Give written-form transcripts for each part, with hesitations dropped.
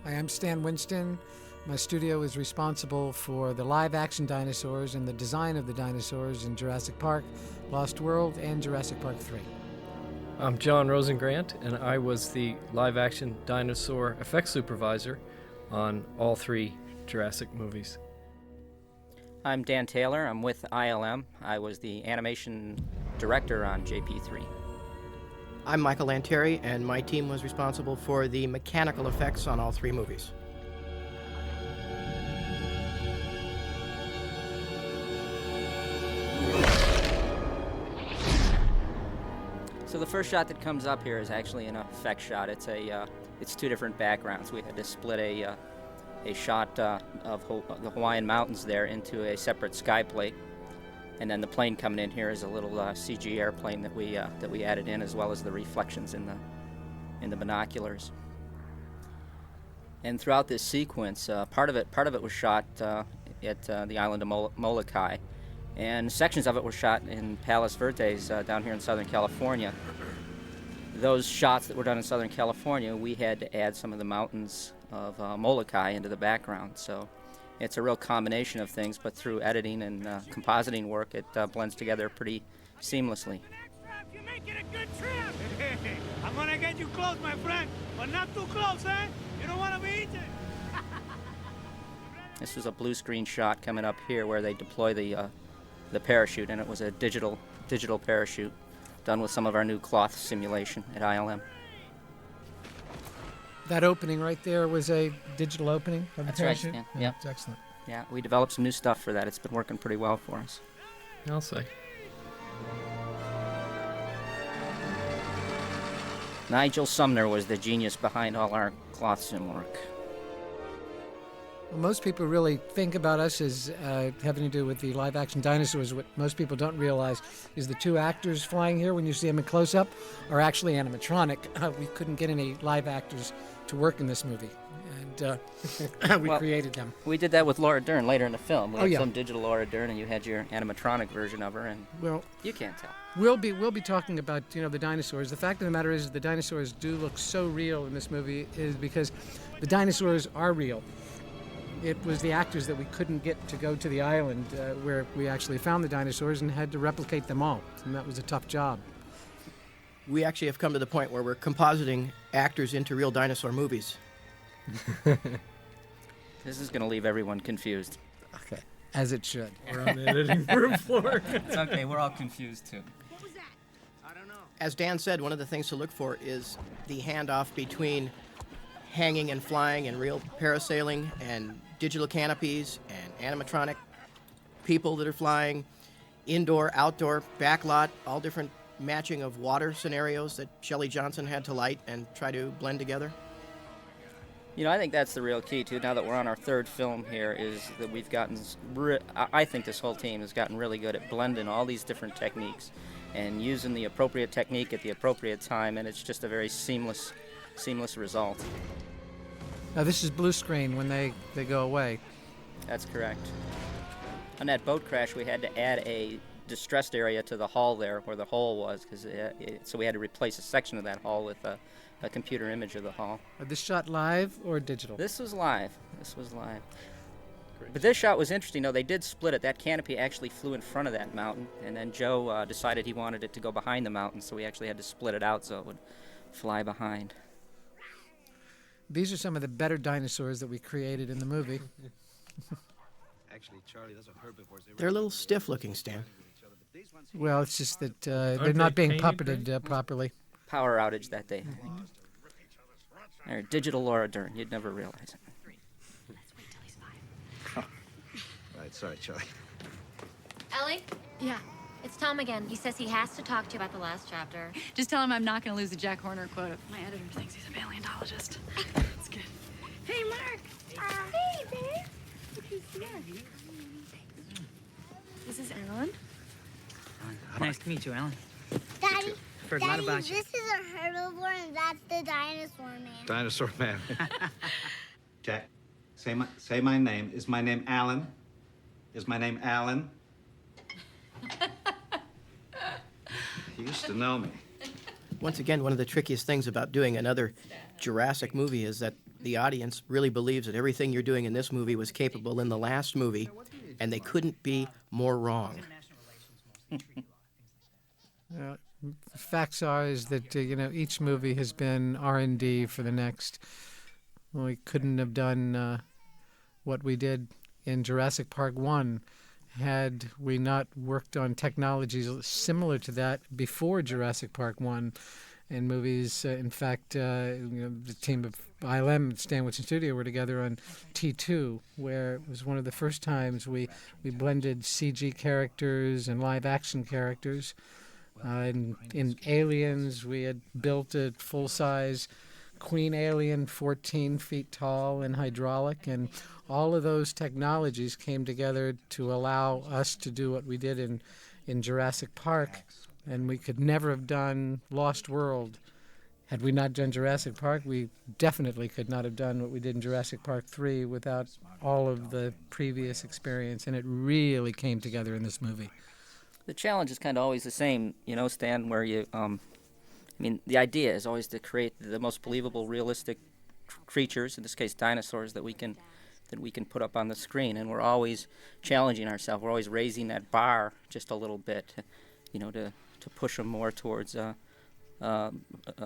I am Stan Winston. My studio is responsible for the live-action dinosaurs and the design of the dinosaurs in Jurassic Park, Lost World, and Jurassic Park 3. I'm John Rosengrant, and I was the live-action dinosaur effects supervisor on all three Jurassic movies. I'm Dan Taylor. I'm with ILM. I was the animation director on JP3. I'm Michael Lantieri, and my team was responsible for the mechanical effects on all three movies. So the first shot that comes up here is actually an effect shot. It's two different backgrounds. We had to split a shot of the Hawaiian mountains there into a separate sky plate, and then the plane coming in here is a little CG airplane that we added in, as well as the reflections in the binoculars. And throughout this sequence, part of it was shot at the island of Molokai, and sections of it were shot in Palos Verdes down here in Southern California. Those shots that were done in Southern California, we had to add some of the mountains of Molokai into the background. So it's a real combination of things, but through editing and compositing work, it blends together pretty seamlessly. You're making a good trip. I'm gonna get you close, my friend, but not too close, eh? You don't want to be eaten. This was a blue screen shot coming up here where they deploy the parachute, and it was a digital parachute done with some of our new cloth simulation at ILM. That opening right there was a digital opening of the That's parachute? right, yeah. It's excellent. Yeah, we developed some new stuff for that. It's been working pretty well for us. I'll say. Nigel Sumner was the genius behind all our cloth sim work. Well, most people really think about us as having to do with the live-action dinosaurs. What most people don't realize is the two actors flying here, when you see them in close-up, are actually animatronic. We couldn't get any live actors to work in this movie, and we created them. We did that with Laura Dern later in the film. We had yeah. some digital Laura Dern, and you had your animatronic version of her, and Well, you can't tell. we'll be talking about the dinosaurs. The fact of the matter is the dinosaurs do look so real in this movie is because the dinosaurs are real. It was the actors that we couldn't get to go to the island where we actually found the dinosaurs and had to replicate them all, and that was a tough job. We actually have come to the point where we're compositing actors into real dinosaur movies. This is going to leave everyone confused. Okay. As it should. We're on the editing room floor. It's okay, we're all confused too. What was that? I don't know. As Dan said, one of the things to look for is the handoff between hanging and flying and real parasailing and digital canopies and animatronic people that are flying, indoor, outdoor, backlot, all different matching of water scenarios that Shelley Johnson had to light and try to blend together. I think that's the real key, too, now that we're on our third film here, is that we've gotten, I think this whole team has gotten really good at blending all these different techniques and using the appropriate technique at the appropriate time, and it's just a very seamless result. Now this is blue screen when they go away. That's correct. On that boat crash, we had to add a distressed area to the hull there where the hole was, so we had to replace a section of that hull with a computer image of the hull. Are this shot live or digital? This was live. But this shot was interesting. They did split it. That canopy actually flew in front of that mountain, and then Joe decided he wanted it to go behind the mountain, so we actually had to split it out so it would fly behind. These are some of the better dinosaurs that we created in the movie. Actually, Charlie, those are herbivores. They're a little stiff-looking, Stan. Well, it's just that they're not being puppeted properly. Power outage that day, I think. Or digital Laura Dern. You'd never realize it. Let's wait till he's 5. Right, sorry, Charlie. Ellie? Yeah. It's Tom again. He says he has to talk to you about the last chapter. Just tell him I'm not going to lose the Jack Horner quote. My editor thinks he's a paleontologist. That's good. Hey, Mark. Hey, babe. Look who's here. This is Alan. Nice to meet you, Alan. Daddy, Heard a lot about you. this is a herbivore and that's the dinosaur man. Dinosaur man. Jack, say my name. Is my name Alan? Is my name Alan? You used to know me. Once again, one of the trickiest things about doing another Jurassic movie is that the audience really believes that everything you're doing in this movie was capable in the last movie, and they couldn't be more wrong. The facts are is that each movie has been R&D for the next. Well, we couldn't have done what we did in Jurassic Park 1 had we not worked on technologies similar to that before Jurassic Park 1 in movies. In fact, the team of ILM and Stanwich Studio were together on T2, where it was one of the first times we blended CG characters and live action characters. In Aliens, we had built a full-size Queen Alien, 14 feet tall and hydraulic, and all of those technologies came together to allow us to do what we did in Jurassic Park, and we could never have done Lost World. Had we not done Jurassic Park, we definitely could not have done what we did in Jurassic Park 3 without all of the previous experience, and it really came together in this movie. The challenge is kind of always the same, Stan, where the idea is always to create the most believable, realistic creatures, in this case dinosaurs, that we can put up on the screen, and we're always challenging ourselves. We're always raising that bar just a little bit, to push them more towards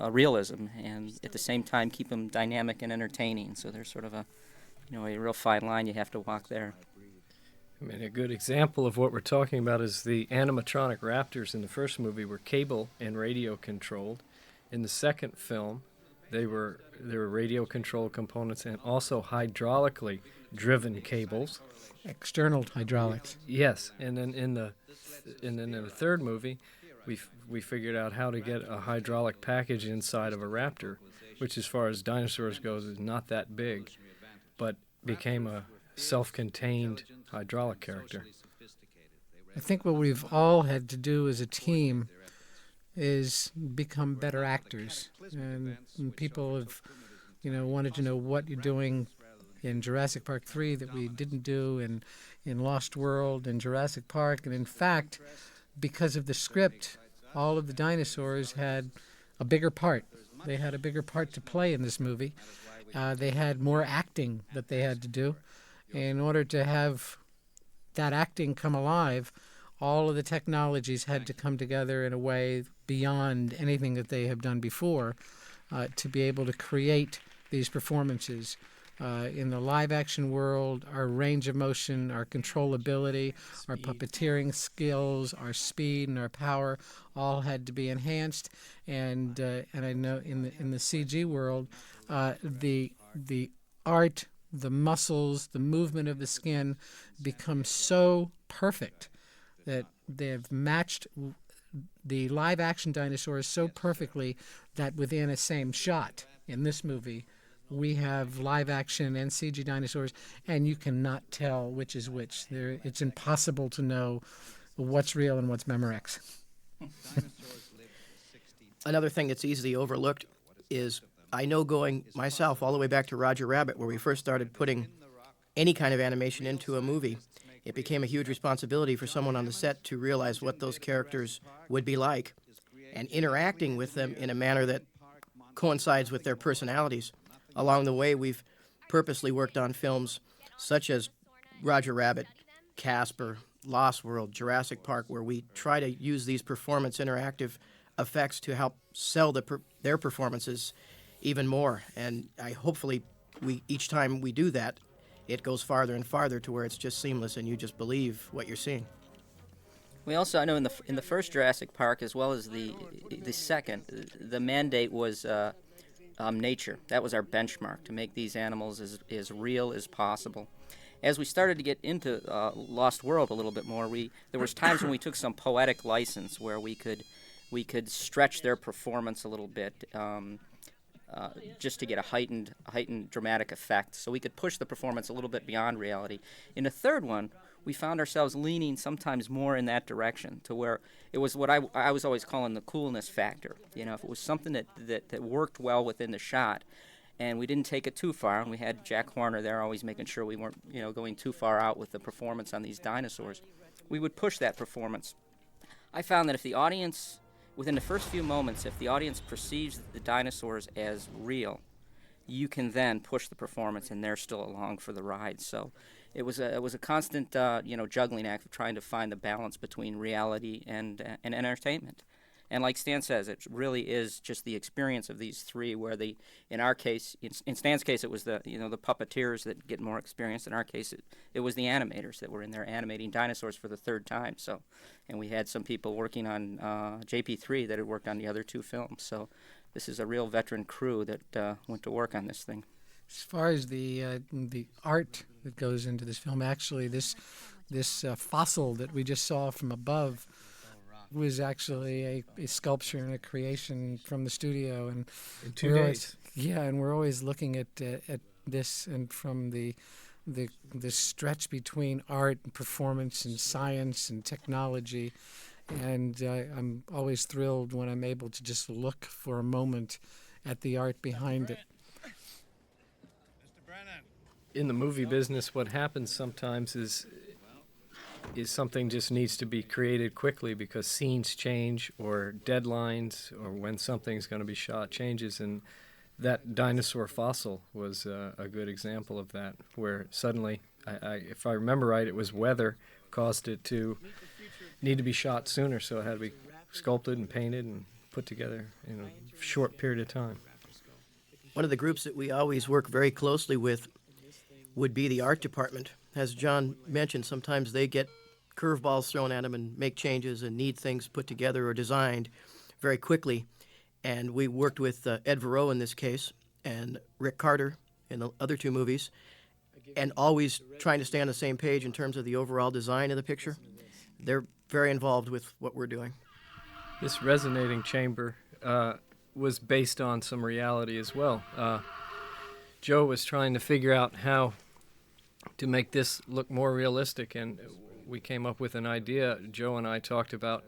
realism, and at the same time keep them dynamic and entertaining. So there's sort of a real fine line you have to walk there. A good example of what we're talking about is the animatronic raptors in the first movie were cable and radio controlled. In the second film, there were radio controlled components and also hydraulically driven cables. External hydraulics. Yes, and then in the third movie, we figured out how to get a hydraulic package inside of a raptor, which as far as dinosaurs goes is not that big, but became a self-contained hydraulic character. I think what we've all had to do as a team is become better actors, and people have wanted to know what you're doing in Jurassic Park 3 that we didn't do in Lost World and Jurassic Park. And in fact, because of the script, all of the dinosaurs had a bigger part. They had a bigger part to play in this movie. They had more acting that they had to do. In order to have that acting come alive, all of the technologies had to come together in a way beyond anything that they have done before to be able to create these performances. In the live-action world, our range of motion, our controllability, our puppeteering skills, our speed, and our power all had to be enhanced. And I know in the CG world, the art, the muscles, the movement of the skin become so perfect that they've matched the live-action dinosaurs so perfectly that within a same shot in this movie, we have live-action and CG dinosaurs, and you cannot tell which is which. It's impossible to know what's real and what's Memorex. Another thing that's easily overlooked is I know going myself all the way back to Roger Rabbit, where we first started putting any kind of animation into a movie, it became a huge responsibility for someone on the set to realize what those characters would be like and interacting with them in a manner that coincides with their personalities. Along the way, we've purposely worked on films such as Roger Rabbit, Casper, Lost World, Jurassic Park, where we try to use these performance interactive effects to help sell their performances even more. And hopefully each time we do that, it goes farther and farther to where it's just seamless and you just believe what you're seeing. We also, I know in the first Jurassic Park as well as the second, the mandate was nature. That was our benchmark, to make these animals as real as possible. As we started to get into Lost World a little bit more, there was times when we took some poetic license where we could stretch their performance a little bit, just to get a heightened dramatic effect. So we could push the performance a little bit beyond reality. In the third one, we found ourselves leaning sometimes more in that direction, to where it was what I was always calling the coolness factor. If it was something that worked well within the shot, and we didn't take it too far, and we had Jack Horner there always making sure we weren't going too far out with the performance on these dinosaurs, we would push that performance. I found that if the audience within the first few moments, if the audience perceives the dinosaurs as real, you can then push the performance, and they're still along for the ride. So it was a constant juggling act of trying to find the balance between reality and entertainment. And like Stan says, it really is just the experience of these three. Where in our case, in Stan's case, it was the puppeteers that get more experience. In our case, it was the animators that were in there animating dinosaurs for the third time. So, and we had some people working on JP3 that had worked on the other two films. So, this is a real veteran crew that went to work on this thing. As far as the art that goes into this film, actually, this fossil that we just saw from above was actually a sculpture and a creation from the studio, and in 2 days. And we're always looking at this, and from the stretch between art and performance and science and technology, and I'm always thrilled when I'm able to just look for a moment at the art behind it. In the movie business, what happens sometimes is something just needs to be created quickly because scenes change or deadlines or when something's going to be shot changes, and that dinosaur fossil was a good example of that, where suddenly, if I remember right, it was weather caused it to need to be shot sooner, so it had to be sculpted and painted and put together in a short period of time. One of the groups that we always work very closely with would be the art department. As John mentioned, sometimes they get curveballs thrown at them and make changes and need things put together or designed very quickly. And we worked with Ed Verreau in this case and Rick Carter in the other two movies, and always trying to stay on the same page in terms of the overall design of the picture. They're very involved with what we're doing. This resonating chamber was based on some reality as well. Joe was trying to figure out how to make this look more realistic, and we came up with an idea. Joe and I talked about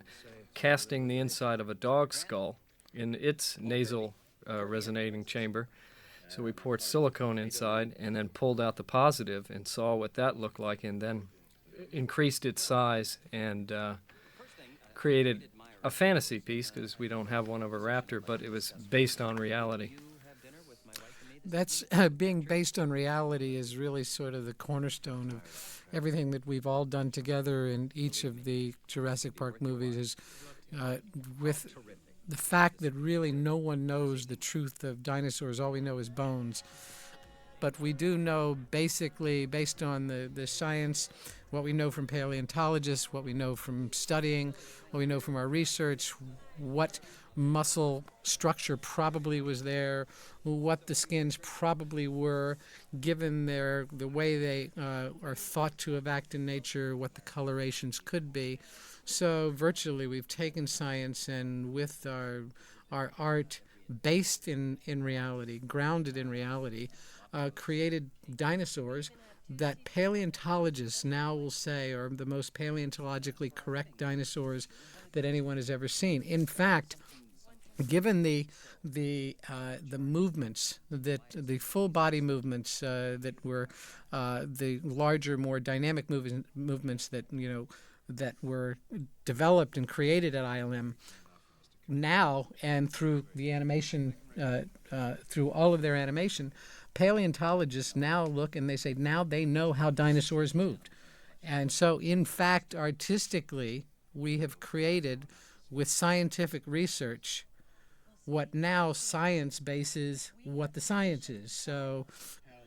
casting the inside of a dog's skull in its nasal resonating chamber. So we poured silicone inside and then pulled out the positive and saw what that looked like, and then increased its size and created a fantasy piece, because we don't have one of a raptor, but it was based on reality. That's being based on reality is really sort of the cornerstone of everything that we've all done together in each of the Jurassic Park movies, is with the fact that really no one knows the truth of dinosaurs. All we know is bones. But we do know, basically, based on the science, what we know from paleontologists, what we know from studying, what we know from our research, what muscle structure probably was there, what the skins probably were, given the way they are thought to have acted in nature, what the colorations could be. So virtually we've taken science and with our art based in reality, grounded in reality, created dinosaurs that paleontologists now will say are the most paleontologically correct dinosaurs that anyone has ever seen. In fact, given the movements, that the full body movements that were the larger, more dynamic movements that that were developed and created at ILM, now and through the animation, through all of their animation, paleontologists now look and they say now they know how dinosaurs moved. And so, in fact, artistically, we have created, with scientific research, what now science bases what the science is. So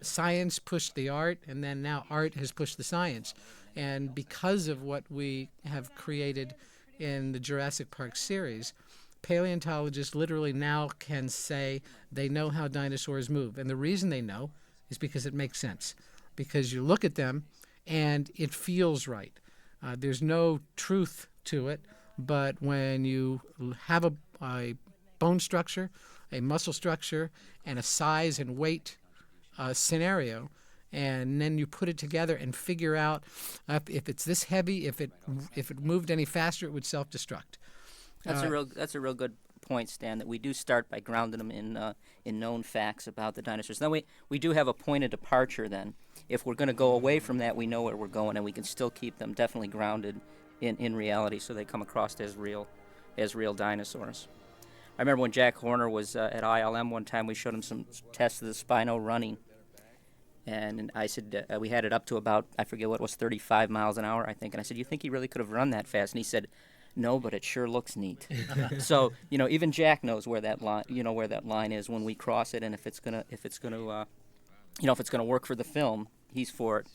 science pushed the art, and then now art has pushed the science. And because of what we have created in the Jurassic Park series, paleontologists literally now can say they know how dinosaurs move. And the reason they know is because it makes sense. Because you look at them and it feels right. There's no truth to it, but when you have a bone structure, a muscle structure, and a size and weight scenario, and then you put it together and figure out if it's this heavy, if it moved any faster, it would self-destruct. That's a real good point, Stan, that we do start by grounding them in known facts about the dinosaurs. Then we do have a point of departure then. If we're going to go away from that, we know where we're going, and we can still keep them definitely grounded in reality so they come across as real. as real dinosaurs. I remember when Jack Horner was at ILM one time, we showed him some tests of the Spino running. And I said, we had it up to about, I forget what it was, 35 miles an hour, I think. And I said, you think he really could have run that fast? And he said, no, but it sure looks neat. So, even Jack knows where that line is when we cross it, and if it's gonna work for the film, he's for it.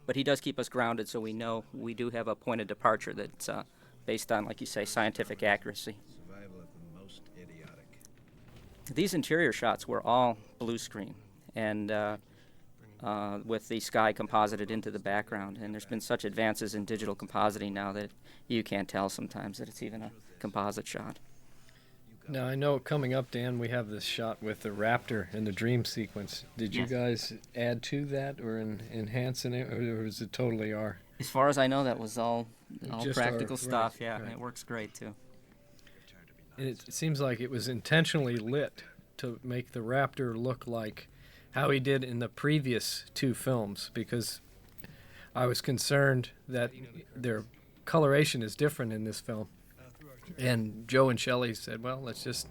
But he does keep us grounded, so we know we do have a point of departure that's based on, like you say, scientific accuracy. These interior shots were all blue screen, and with the sky composited into the background. And there's been such advances in digital compositing now that you can't tell sometimes that it's even a composite shot. Now, I know coming up, Dan, we have this shot with the raptor in the dream sequence. Did you guys add to that or enhance in it, or was it totally our? As far as I know, that was all Just practical our, stuff, right, yeah. right. It works great, too. And it seems like it was intentionally lit to make the raptor look like how he did in the previous two films, because I was concerned that their coloration is different in this film. And Joe and Shelley said, well, let's just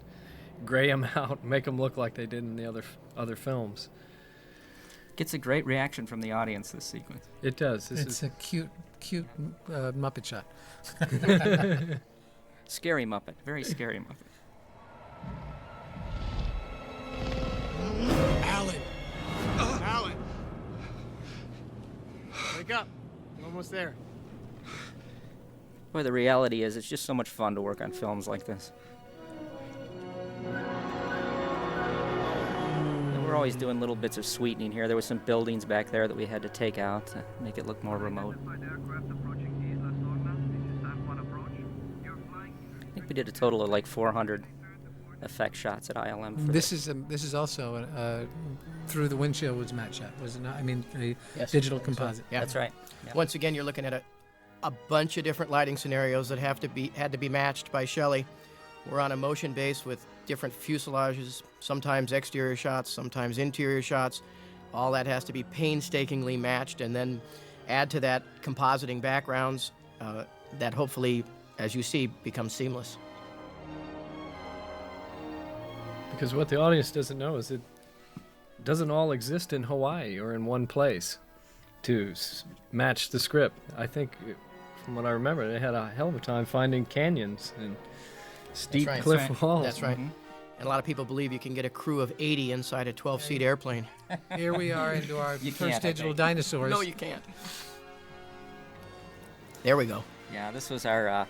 gray them out, make them look like they did in the other films. Gets a great reaction from the audience, this sequence. It does. It's a cute Muppet shot. Scary Muppet, very scary Muppet. Alan! Alan! Wake up. I'm almost there. Boy, the reality is it's just so much fun to work on films like this. And we're always doing little bits of sweetening here. There were some buildings back there that we had to take out to make it look more remote. I think we did a total of like 400 effect shots at ILM. For This is also through the windshield was matte shot, was it not? I mean, a digital composite. Yeah. That's right. Yeah. Once again, you're looking at a bunch of different lighting scenarios that had to be matched by Shelley. We're on a motion base with different fuselages, sometimes exterior shots, sometimes interior shots. All that has to be painstakingly matched, and then add to that compositing backgrounds that hopefully, as you see, become seamless. Because what the audience doesn't know is it doesn't all exist in Hawaii or in one place to match the script. I think, from what I remember, they had a hell of a time finding canyons and steep cliff walls. That's right. And a lot of people believe you can get a crew of 80 inside a 12-seat airplane. Here we are into our first digital dinosaurs. No, you can't. There we go. Yeah, this was our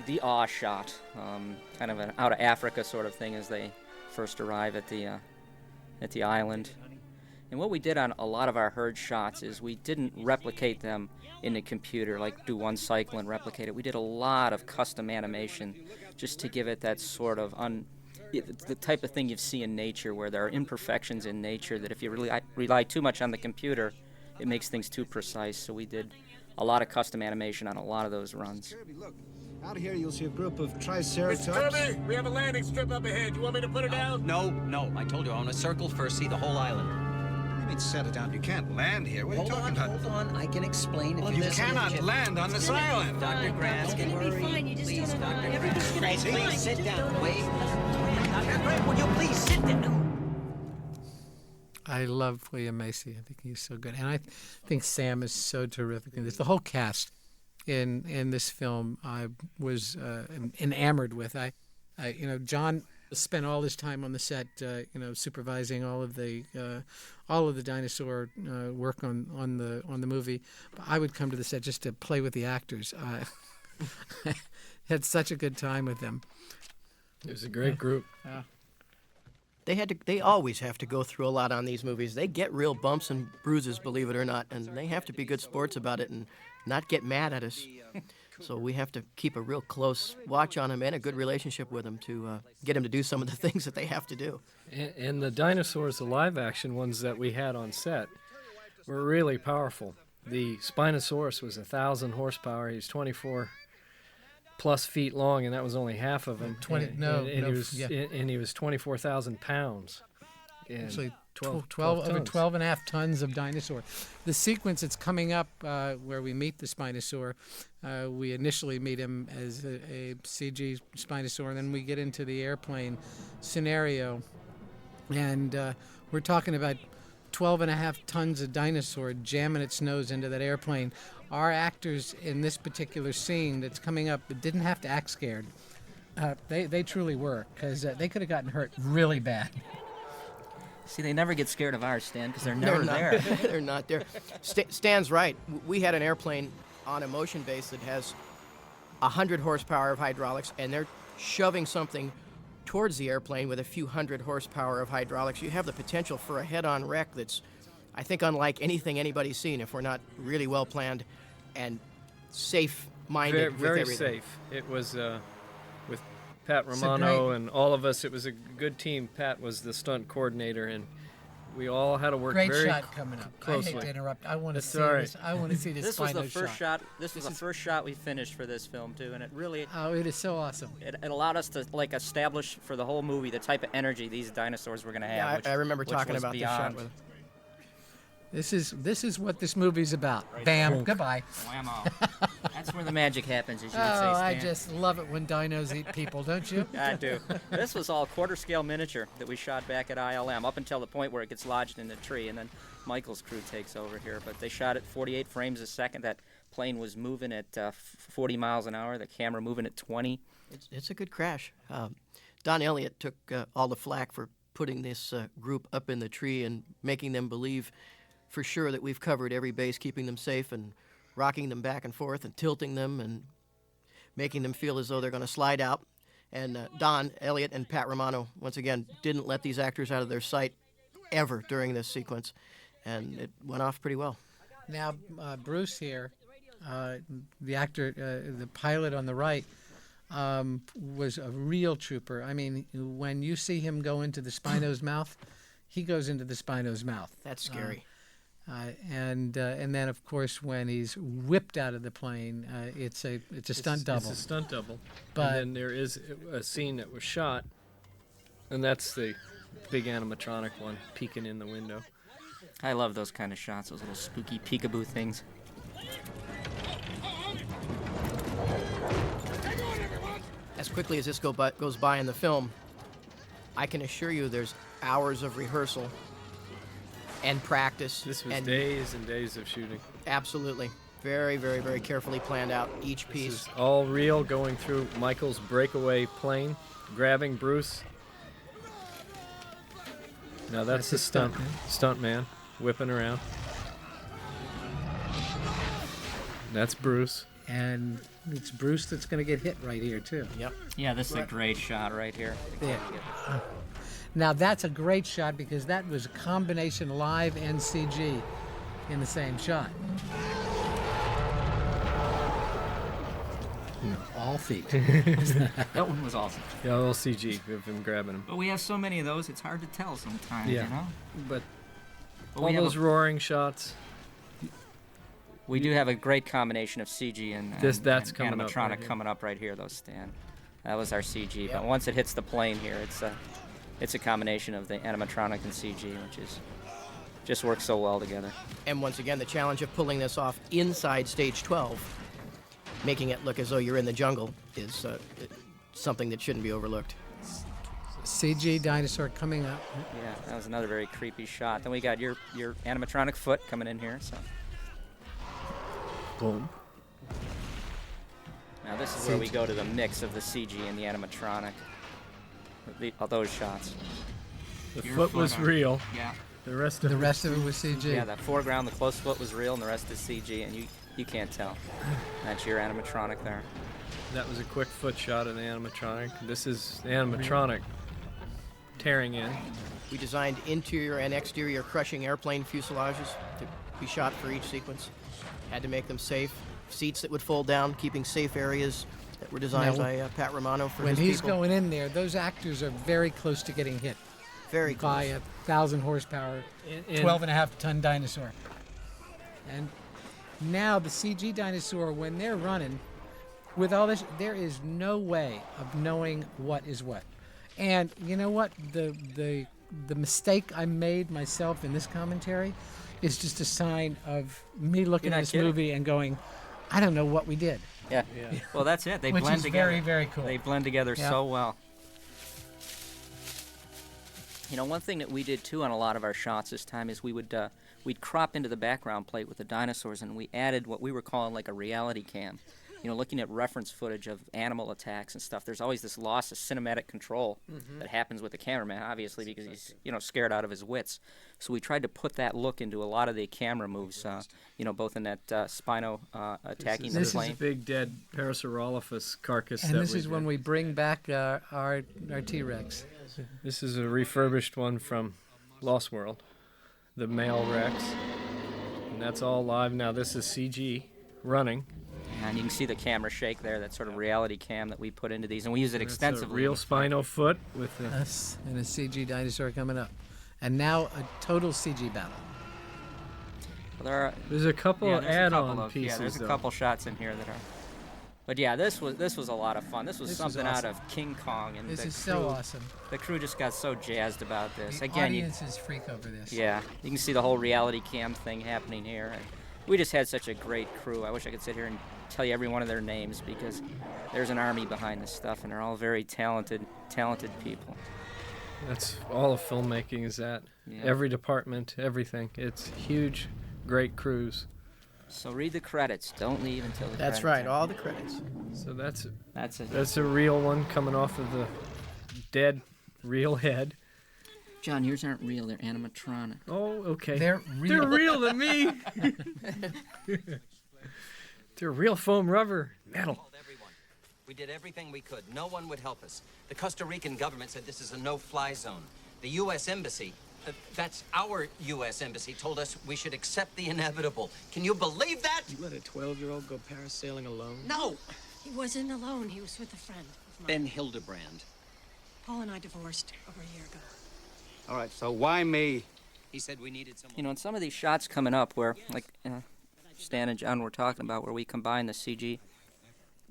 the awe shot, kind of an out of Africa sort of thing as they first arrive at the island. And what we did on a lot of our herd shots is we didn't replicate them in the computer, like do one cycle and replicate it. We did a lot of custom animation just to give it that sort of the type of thing you see in nature, where there are imperfections in nature that if you really rely too much on the computer, it makes things too precise. So we did a lot of custom animation on a lot of those runs. Look, out here you'll see a group of triceratops. Kirby, we have a landing strip up ahead. You want me to put it down? No. I told you I want to circle first, see the whole island. You mean set it down? You can't land here. What are you talking about? Hold on. I can explain. You cannot land on this island. Dr. Grass, It's gonna be fine. You just please, don't know. Dr. Everything's gonna be fine. Please sit down. Wait. Dr. Grass, will you please sit down? I love William Macy. I think he's so good, and I think Sam is so terrific in this. The whole cast in this film, I was enamored with. John spent all his time on the set, supervising all of the dinosaur work on the movie. But I would come to the set just to play with the actors. I had such a good time with them. It was a great group. Yeah. They always have to go through a lot on these movies. They get real bumps and bruises, believe it or not, and they have to be good sports about it and not get mad at us. So we have to keep a real close watch on them and a good relationship with them to get them to do some of the things that they have to do. And the dinosaurs, the live-action ones that we had on set, were really powerful. The Spinosaurus was 1,000 horsepower. He's 24 plus feet long, and that was only half of him. And he was 24,000 pounds. And Actually, 12 over tons. 12 and a half tons of dinosaur. The sequence that's coming up where we meet the Spinosaur, we initially meet him as a CG Spinosaur, and then we get into the airplane scenario. And we're talking about 12 and a half tons of dinosaur jamming its nose into that airplane. Our actors in this particular scene that's coming up didn't have to act scared. They truly were, because they could have gotten hurt really bad. See, they never get scared of ours, Stan, because they're never there. They're not there. Stan's right. We had an airplane on a motion base that has 100 horsepower of hydraulics, and they're shoving something towards the airplane with a few hundred horsepower of hydraulics. You have the potential for a head-on wreck that's, I think, unlike anything anybody's seen if we're not really well planned and safe-minded with Very everything. safe. It was with Pat Romano and all of us. It was a good team. Pat was the stunt coordinator, and we all had to work Great very shot coming up. closely. I hate to interrupt. I want to That's see all right. this. I want to see this. This was the Spino first shot. This was the first shot we finished for this film too, and it really Oh, it is so awesome. it allowed us to like establish for the whole movie the type of energy these dinosaurs were going to have. Yeah, which, I remember which talking was about beyond. this shot with This is what this movie's about. Bam. Goodbye. Whammo. That's where the magic happens, as you Oh, would say, Stan. I just love it when dinos eat people, don't you? I do. This was all quarter-scale miniature that we shot back at ILM up until the point where it gets lodged in the tree, and then Michael's crew takes over here. But they shot at 48 frames a second. That plane was moving at 40 miles an hour. The camera moving at 20. It's a good crash. Don Elliott took all the flack for putting this group up in the tree and making them believe for sure that we've covered every base, keeping them safe and rocking them back and forth and tilting them and making them feel as though they're going to slide out. And Don Elliott and Pat Romano, once again, didn't let these actors out of their sight ever during this sequence, and it went off pretty well. Now, Bruce here, the actor, the pilot on the right, was a real trooper. I mean, when you see him go into the Spino's mouth, he goes into the Spino's mouth. That's scary. And then, of course, when he's whipped out of the plane, it's a stunt double. It's a stunt double. But- and then there is a scene that was shot, and that's the big animatronic one peeking in the window. I love those kind of shots, those little spooky peekaboo things. As quickly as this goes by in the film, I can assure you there's hours of rehearsal and practice. This was and days and days of shooting. Absolutely. Very, very, very carefully planned out, each This piece. is all real, going through Michael's breakaway plane, grabbing Bruce. Now that's the stunt man whipping around. That's Bruce. And it's Bruce that's going to get hit right here, too. Yep. Yeah, this is a great shot right here. Yeah. Now, that's a great shot because that was a combination live and CG in the same shot. All feet. That one was awesome. Yeah, all CG of him grabbing him. But we have so many of those, it's hard to tell sometimes, Yeah. you know? But But all we have those a- roaring shots. We do have a great combination of CG and That's and coming up animatronic right here. coming up right here, though, Stan. That was our CG. But once it hits the plane here, it's a combination of the animatronic and CG, which is just works so well together. And once again, the challenge of pulling this off inside stage 12, making it look as though you're in the jungle, is something that shouldn't be overlooked. CG dinosaur coming up. Yeah, that was another very creepy shot. Then we got your animatronic foot coming in here. So Boom. now this is where we go to the mix of the CG and the animatronic. Those shots. The Your foot was on- real. Yeah. The rest of The rest of it was CG. Yeah, that foreground, the close foot was real, and the rest is CG, and you can't tell. That's your animatronic there. that was a quick foot shot of the animatronic. This is the animatronic tearing in. We designed interior and exterior crushing airplane fuselages to be shot for each sequence. Had to make them safe. Seats that would fold down, keeping safe areas that were designed Now, by Pat Romano for When his he's people. going in there, those actors are very close to getting hit Very by close. 1,000 horsepower, And- 12.5-ton dinosaur. And now the CG dinosaur, when they're running, with all this, there is no way of knowing what is what. And you know what? The the mistake I made myself in this commentary is just a sign of me looking You're at not this kidding. movie and going, I don't know what we did. Yeah. Well, that's it. They Which blend is together. very, very cool. They blend together Yeah. so well. You know, one thing that we did too on a lot of our shots this time is we'd crop into the background plate with the dinosaurs, and we added what we were calling like a reality cam. You know, looking at reference footage of animal attacks and stuff, there's always this loss of cinematic control that happens with the cameraman, obviously, because he's, you know, scared out of his wits. So we tried to put that look into a lot of the camera moves, you know, both in that Spino attacking the This is plane. a big dead Parasaurolophus carcass. And that this we is when did. we bring back our T-Rex. This is a refurbished one from Lost World, the male Rex, and that's all live now. This is CG running. And you can see the camera shake there, that sort of reality cam that we put into these, and we use it That's extensively. a real Spino foot with the. Us and a CG dinosaur coming up. And now a total CG battle. Well, There's a couple of add-on pieces. Yeah, there's a though. couple shots in here that are. But yeah, this was a lot of fun. This was This was something out awesome. of King Kong, and This the is crew, so awesome. The crew just got so jazzed about this. The Again, audiences freak over this. yeah, you can see the whole reality cam thing happening here. And we just had such a great crew. I wish I could sit here and tell you every one of their names, because there's an army behind this stuff, and they're all very talented people. That's all of filmmaking. Is that Yeah. every department, everything. It's huge, great crews. So read the credits. Don't leave until the That's credits right, end. all the credits. So that's That's it. a real one coming off of the dead real head. John, yours aren't real. They're animatronic. Oh, okay. They're real. They're real to me. They're real foam rubber metal. Everyone. We did everything we could. No one would help us. The Costa Rican government said this is a no-fly zone. The U.S. Embassy, that's our U.S. Embassy, told us we should accept the inevitable. Can you believe that? You let a 12-year-old go parasailing alone? No! He wasn't alone. He was with a friend of mine. Ben Hildebrand. Paul and I divorced over a year ago. All right, so why me? He said we needed someone. You know, in some of these shots coming up where, like Stan and John were talking about, where we combine the CG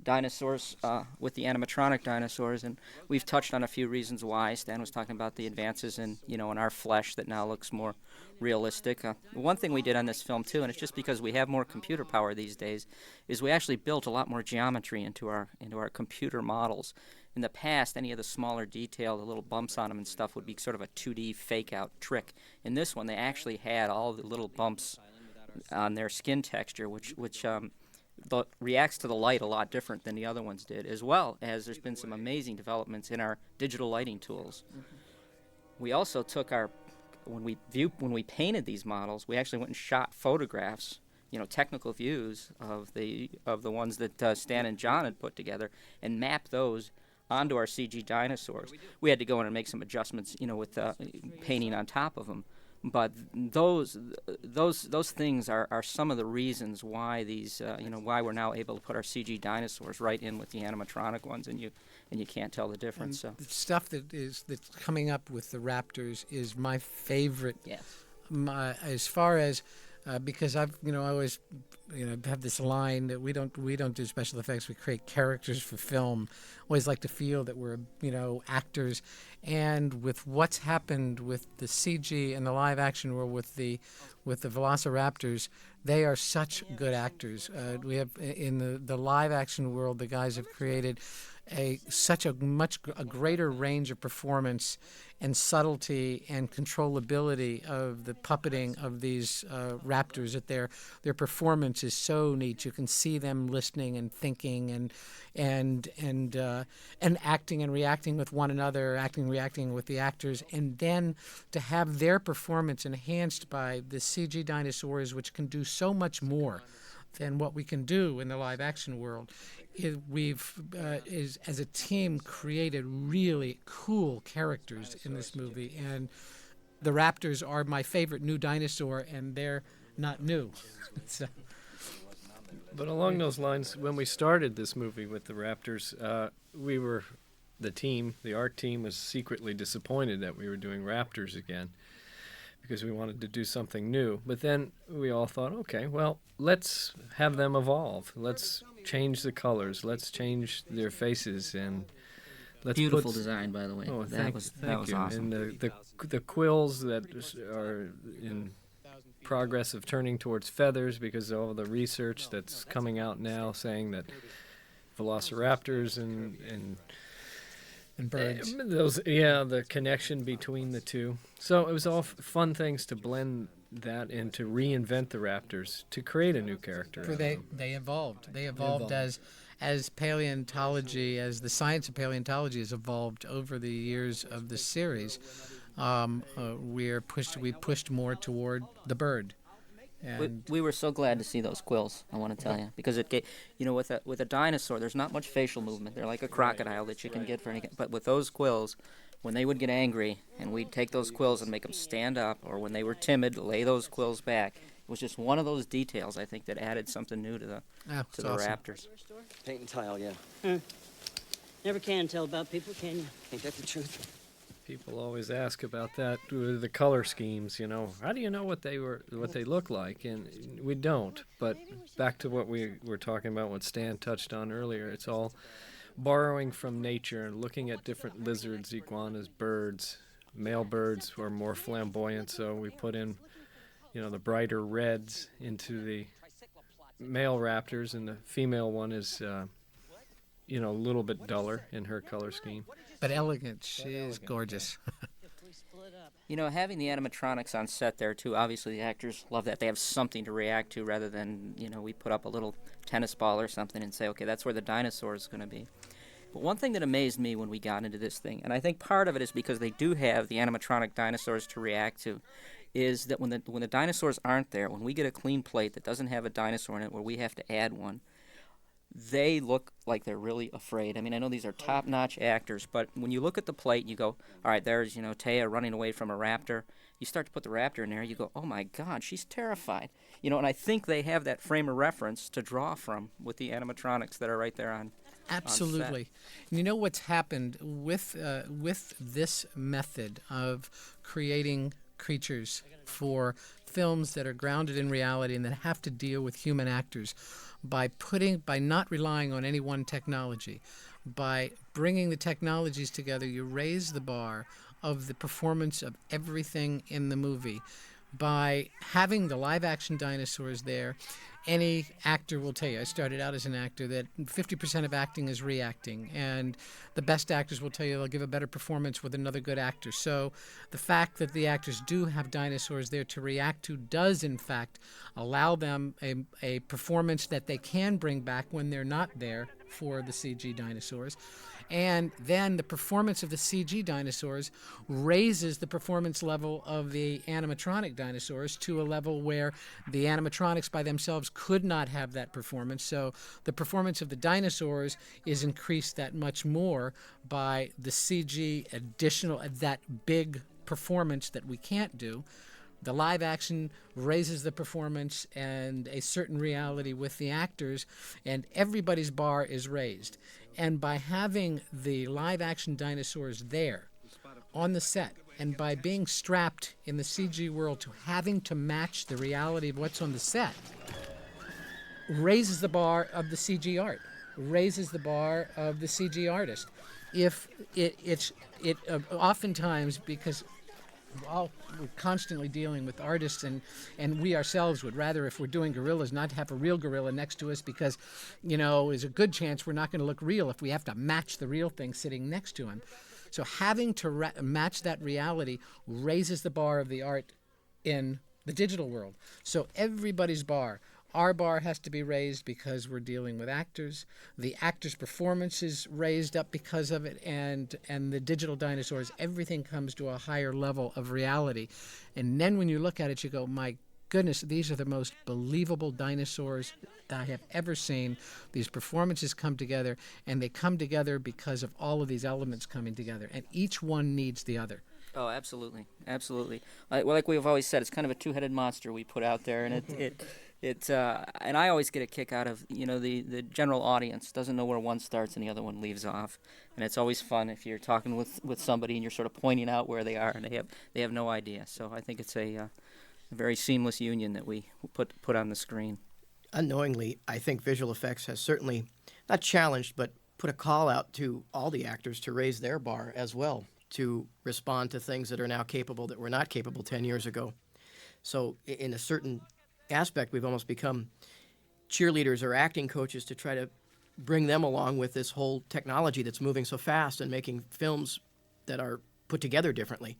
dinosaurs with the animatronic dinosaurs, and we've touched on a few reasons why. Stan was talking about the advances in, you know, in our flesh that now looks more realistic. One thing we did on this film too, and it's just because we have more computer power these days, is we actually built a lot more geometry into our computer models. In the past, any of the smaller detail, the little bumps on them and stuff, would be sort of a 2D fake-out trick. In this one, they actually had all the little bumps on their skin texture, which reacts to the light a lot different than the other ones did, as well as there's been some amazing developments in our digital lighting tools. We also took when we painted these models, we actually went and shot photographs, you know, technical views of the ones that Stan and John had put together, and mapped those onto our CG dinosaurs. We had to go in and make some adjustments, you know, with painting on top of them. But those things are some of the reasons why these, you know, why we're now able to put our CG dinosaurs right in with the animatronic ones, and you can't tell the difference. So. The stuff that's coming up with the Raptors is my favorite. Yes. As far as because I've, you know, I always, you know, have this line that we don't do special effects. We create characters for film. Always like to feel that we're, you know, actors. And with what's happened with the CG and the live action world with the Velociraptors, they are such good actors. We have in the live action world, the guys have created such a greater range of performance and subtlety and controllability of the puppeting of these raptors, that their performance is so neat. You can see them listening and thinking and acting and reacting with one another, reacting with the actors, and then to have their performance enhanced by the CG dinosaurs, which can do so much more than what we can do in the live action world. We've as a team created really cool characters in this movie, and the Raptors are my favorite new dinosaur, and they're not new. So. But along those lines, when we started this movie with the Raptors, the art team was secretly disappointed that we were doing Raptors again, because we wanted to do something new. But then we all thought, okay, well, let's have them evolve. Let's change the colors. Let's change their faces. And Beautiful design, by the way. Oh, that was awesome. And the quills that are in progress of turning towards feathers because of all the research that's coming out now saying that velociraptors and birds. The connection between the two. So it was all fun things to blend that and to reinvent the raptors to create a new character. They evolved. They evolved as paleontology, as the science of paleontology has evolved over the years of the series. We pushed more toward the bird. And we were so glad to see those quills, I want to tell you, because it gave, with a dinosaur, there's not much facial movement. They're like a crocodile that you can get for anything. But with those quills, when they would get angry, and we'd take those quills and make them stand up, or when they were timid, lay those quills back. It was just one of those details, I think, that added something new to the awesome. raptors. Paint and tile, yeah. Never can tell about people, can you? Ain't that the truth? People always ask about that, the color schemes. How do you know what they look like? And we don't. But back to what we were talking about, what Stan touched on earlier, it's all borrowing from nature and looking at different lizards, iguanas, birds. Male birds are more flamboyant, so we put in, the brighter reds into the male raptors, and the female one is, a little bit duller in her color scheme. But elegant. She is gorgeous. Having the animatronics on set there, too, obviously the actors love that. They have something to react to rather than, we put up a little tennis ball or something and say, okay, that's where the dinosaur is going to be. But one thing that amazed me when we got into this thing, and I think part of it is because they do have the animatronic dinosaurs to react to, is that when the dinosaurs aren't there, when we get a clean plate that doesn't have a dinosaur in it where we have to add one, they look like they're really afraid. I mean, I know these are top-notch actors, but when you look at the plate, you go, all right, there's, Taya running away from a raptor. You start to put the raptor in there, you go, oh, my God, she's terrified. And I think they have that frame of reference to draw from with the animatronics that are right there on Absolutely. And you know what's happened with this method of creating creatures for films that are grounded in reality and that have to deal with human actors, by not relying on any one technology, by bringing the technologies together, you raise the bar of the performance of everything in the movie. By having the live-action dinosaurs there, any actor will tell you, I started out as an actor, that 50% of acting is reacting, and the best actors will tell you they'll give a better performance with another good actor. So the fact that the actors do have dinosaurs there to react to does, in fact, allow them a performance that they can bring back when they're not there for the CG dinosaurs. And then the performance of the CG dinosaurs raises the performance level of the animatronic dinosaurs to a level where the animatronics by themselves could not have that performance. So the performance of the dinosaurs is increased that much more by the CG additional, that big performance that we can't do. The live action raises the performance and a certain reality with the actors, and everybody's bar is raised. And by having the live action dinosaurs there on the set, and by being strapped in the CG world to having to match the reality of what's on the set, raises the bar of the CG art, raises the bar of the CG artist. If it's oftentimes, because we're constantly dealing with artists, and we ourselves would rather, if we're doing gorillas, not have a real gorilla next to us, because, there's a good chance we're not going to look real if we have to match the real thing sitting next to him. So having to match that reality raises the bar of the art in the digital world. So everybody's bar. Our bar has to be raised because we're dealing with actors. The actors' performance is raised up because of it, and the digital dinosaurs, everything comes to a higher level of reality. And then when you look at it, you go, my goodness, these are the most believable dinosaurs I have ever seen. These performances come together, and they come together because of all of these elements coming together, and each one needs the other. Oh, absolutely, absolutely. Well, like we've always said, it's kind of a two-headed monster we put out there, and and I always get a kick out of, the general audience doesn't know where one starts and the other one leaves off, and it's always fun if you're talking with somebody and you're sort of pointing out where they are and they have no idea. So I think it's a very seamless union that we put on the screen. Unknowingly, I think visual effects has certainly not challenged but put a call out to all the actors to raise their bar as well, to respond to things that are now capable that were not capable 10 years ago. So in a certain aspect, we've almost become cheerleaders or acting coaches to try to bring them along with this whole technology that's moving so fast and making films that are put together differently.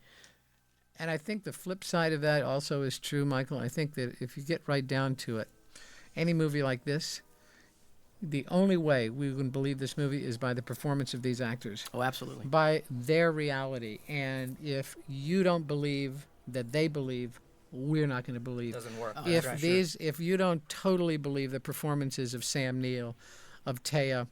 And I think the flip side of that also is true, Michael. I think that if you get right down to it, any movie like this, the only way we can believe this movie is by the performance of these actors. Oh, absolutely. By their reality. And if you don't believe that they believe, we're not going to believe. Doesn't work. If you don't totally believe the performances of Sam Neill, of Taya,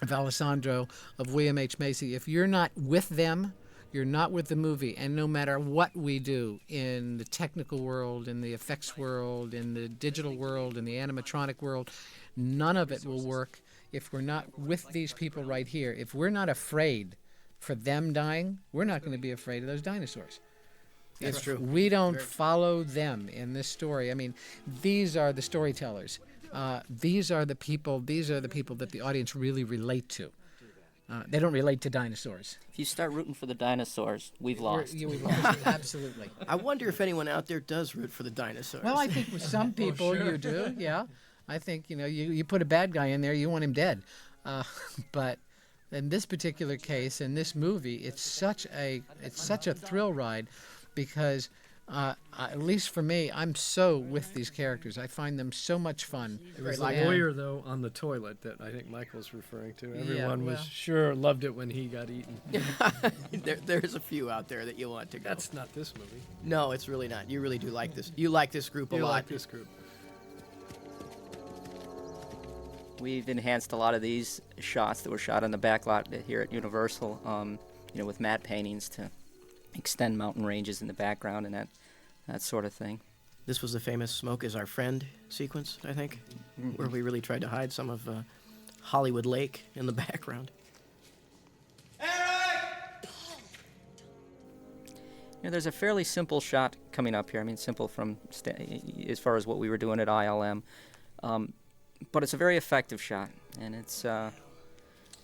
of Alessandro, of William H. Macy, if you're not with them, you're not with the movie. And no matter what we do in the technical world, in the effects world, in the digital world, in the animatronic world, none of it will work if we're not with these people right here. If we're not afraid for them dying, we're not going to be afraid of those dinosaurs. That's true. We don't follow them in this story. I mean, these are the storytellers. These are the people that the audience really relate to. They don't relate to dinosaurs. If you start rooting for the dinosaurs, we've lost. We've lost, absolutely. I wonder if anyone out there does root for the dinosaurs. Well, I think with some people you do, yeah. I think, you put a bad guy in there, you want him dead. But in this particular case, in this movie, it's such a thrill ride because, at least for me, I'm so with these characters. I find them so much fun. It was the lawyer, though, on the toilet that I think Michael's referring to. Everyone was sure loved it when he got eaten. There's a few out there that you want to go. That's not this movie. No, it's really not. You really do like this. You like this group a lot. You like this group. We've enhanced a lot of these shots that were shot on the back lot here at Universal, with matte paintings to extend mountain ranges in the background and that sort of thing. This was the famous "Smoke is Our Friend" sequence, I think, where we really tried to hide some of Hollywood Lake in the background. There's a fairly simple shot coming up here. I mean, simple from as far as what we were doing at ILM. But it's a very effective shot, and it's the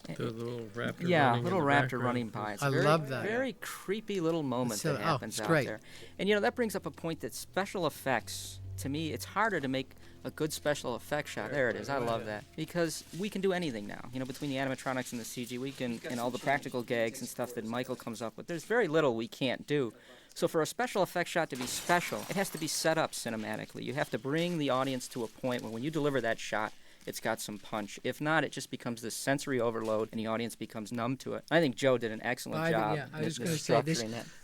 little raptor. Running by. It's I love that. Very creepy little moment that happens out there. And that brings up a point that special effects. To me, it's harder to make a good special effect shot. There it is. I love that because we can do anything now. Between the animatronics and the CG, we can, and all the practical gags and stuff that Michael comes up with. There's very little we can't do. So for a special effect shot to be special, it has to be set up cinematically. You have to bring the audience to a point where when you deliver that shot, it's got some punch. If not, it just becomes this sensory overload, and the audience becomes numb to it. I think Joe did an excellent job. I was going to say,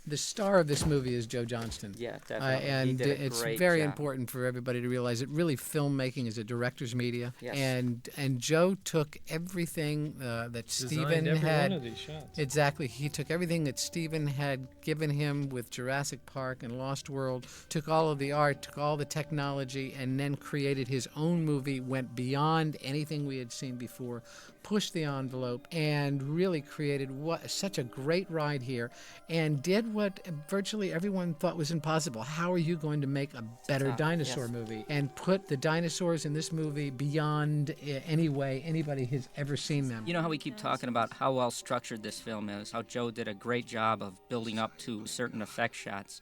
the star of this movie is Joe Johnston. Yeah, definitely. And he did a it's great very job. important for everybody to realize that really filmmaking is a director's media. Yes. And Joe took everything that Steven every had. one of these shots. Exactly. He took everything that Steven had given him with Jurassic Park and Lost World, took all of the art, took all the technology, and then created his own movie, went beyond anything we had seen before, pushed the envelope, and really created such a great ride here, and did what virtually everyone thought was impossible. How are you going to make a better dinosaur movie and put the dinosaurs in this movie beyond any way anybody has ever seen them? You know how we keep talking about how well structured this film is, how Joe did a great job of building up to certain effect shots.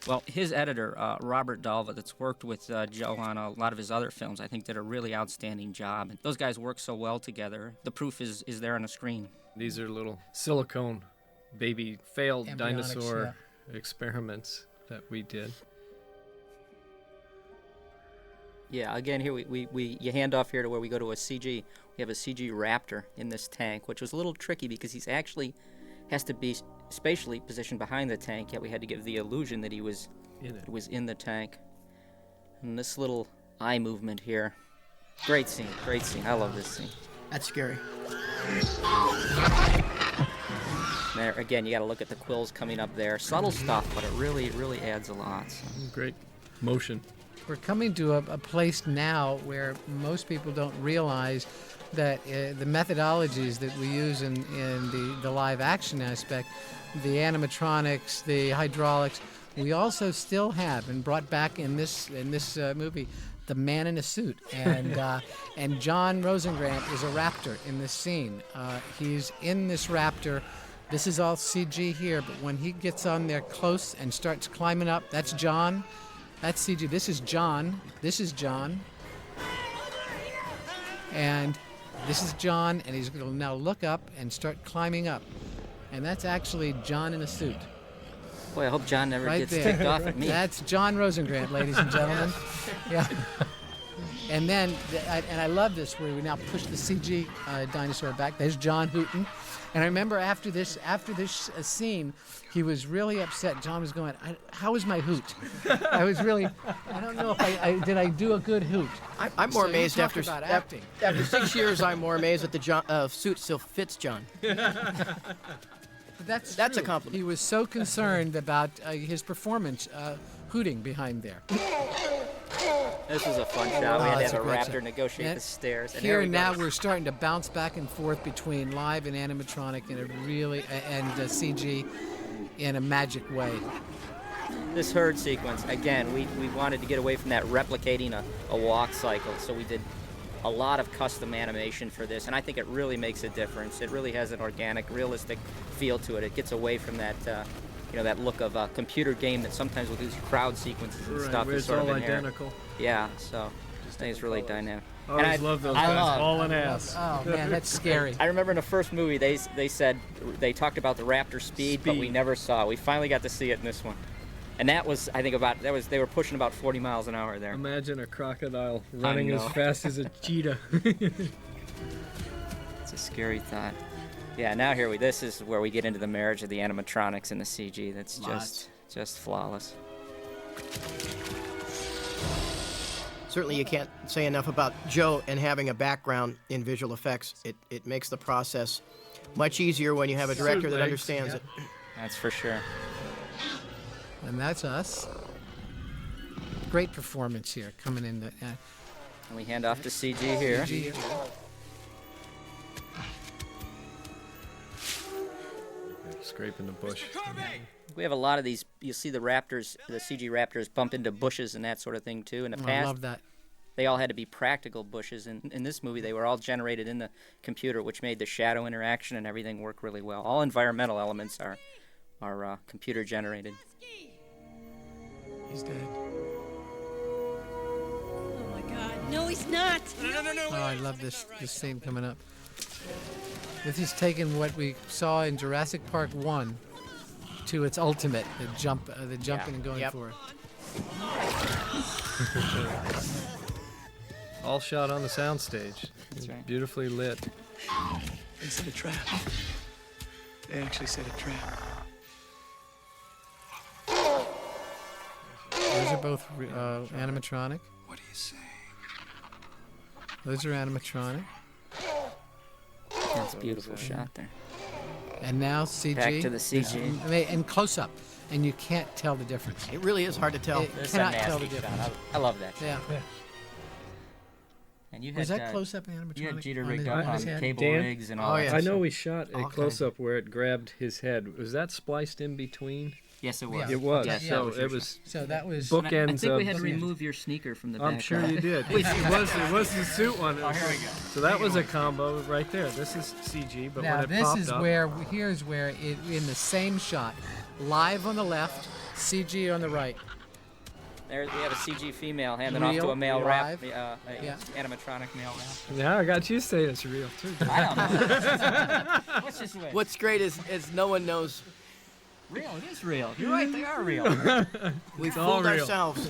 Well, his editor, Robert Dalva, that's worked with Joe on a lot of his other films, I think did a really outstanding job. And those guys work so well together. The proof is there on the screen. These are little silicone baby failed Embryonics, dinosaur experiments that we did. Yeah, again, here you hand off here to where we go to a CG. We have a CG raptor in this tank, which was a little tricky because he's actually has to be spatially positioned behind the tank, yet we had to give the illusion that he was in the tank. And this little eye movement here. Great scene. I love this scene. That's scary. There, again, you got to look at the quills coming up there. Subtle stuff, but it really adds a lot. So. Great motion. We're coming to a place now where most people don't realize that the methodologies that we use in the live action aspect, the animatronics, the hydraulics, we also still have and brought back in this movie the man in a suit, and John Rosengrant is a raptor in this scene. He's in this raptor. This is all CG here, but when he gets on there close and starts climbing up, that's John. That's CG. This is John. This is John. And this is John, and he's going to now look up and start climbing up. And that's actually John in a suit. Boy, I hope John never Right gets there. ticked off at me. That's John Rosengrant, ladies and gentlemen. Yeah. And then, and I love this, where we now push the CG dinosaur back. There's John hooting. And I remember after this scene, he was really upset. John was going, "How was my hoot?" I was really, I don't know if did I do a good hoot. I'm more So you amazed talk after about acting. After 6 years. I'm more amazed that the suit still fits John. But that's a true. compliment. He was so concerned about his performance, hooting behind there. This was a fun shot. We had that's to have a a great raptor shot. negotiate Yeah. the stairs. And Here there he now goes. we're starting to bounce back and forth between live and animatronic in a really and CG in a magic way. This herd sequence, again, we wanted to get away from that replicating a walk cycle, so we did a lot of custom animation for this, and I think it really makes a difference. It really has an organic, realistic feel to it. It gets away from that, that look of a computer game that sometimes will do crowd sequences and Right, stuff. where is it's sort of all inherent. identical. Yeah, so I think it's really dynamic. I always love those guys hauling ass. Oh man, that's scary. I remember in the first movie they said they talked about the raptor speed, but we never saw it. We finally got to see it in this one. And that was, I think, they were pushing about 40 miles an hour there. Imagine a crocodile running as know. fast as a cheetah. It's a scary thought. Yeah, now this is where we get into the marriage of the animatronics and the CG. That's just flawless. Certainly, you can't say enough about Joe and having a background in visual effects. It makes the process much easier when you have a director that understands it. That's for sure. And that's us. Great performance here, coming in. And we hand off to CG here. Scraping the bush. We have a lot of these. You'll see the raptors, the CG raptors, bump into bushes and that sort of thing too. In the past, I love that. They all had to be practical bushes. And in this movie, they were all generated in the computer, which made the shadow interaction and everything work really well. All environmental elements are computer generated. He's dead. Oh my God. No, he's not. Oh, I love this scene coming up. This is taking what we saw in Jurassic Park 1 to its ultimate, the jumping and going for it. All shot on the soundstage. That's right. Beautifully lit. They set a trap. They actually set a trap. Those are both animatronic. What are you saying? Those are animatronic. That's a beautiful shot there. And now CG. Back to the CG. And close up, and you can't tell the difference. It really is hard to tell. You This is a cannot tell the nasty shot. difference. I love that shot. Yeah. And you had, Was that close up animatronic? You had Jeter on rigged the- up on on his head? cable Dan? rigs and all Oh, that. yeah. I know we shot a All close-up where it grabbed his head. Was that spliced in between? Yes, it was. It was. Yes, So that it was So that was. bookends I think we of- had to remove your sneaker from the I'm background. sure you did. It was the suit one. Oh, here we go. So that was a combo right there. This is CG, but Now when it this popped is up, here's where it, in the same shot, live on the left, CG on the right. There we have a CG female handing off to a male live. animatronic male rap. yeah, I got you saying it's real too. I don't know. What's this way? What's great is no one knows. Real? It is real. You're right. They are real. We It's all fooled real. ourselves.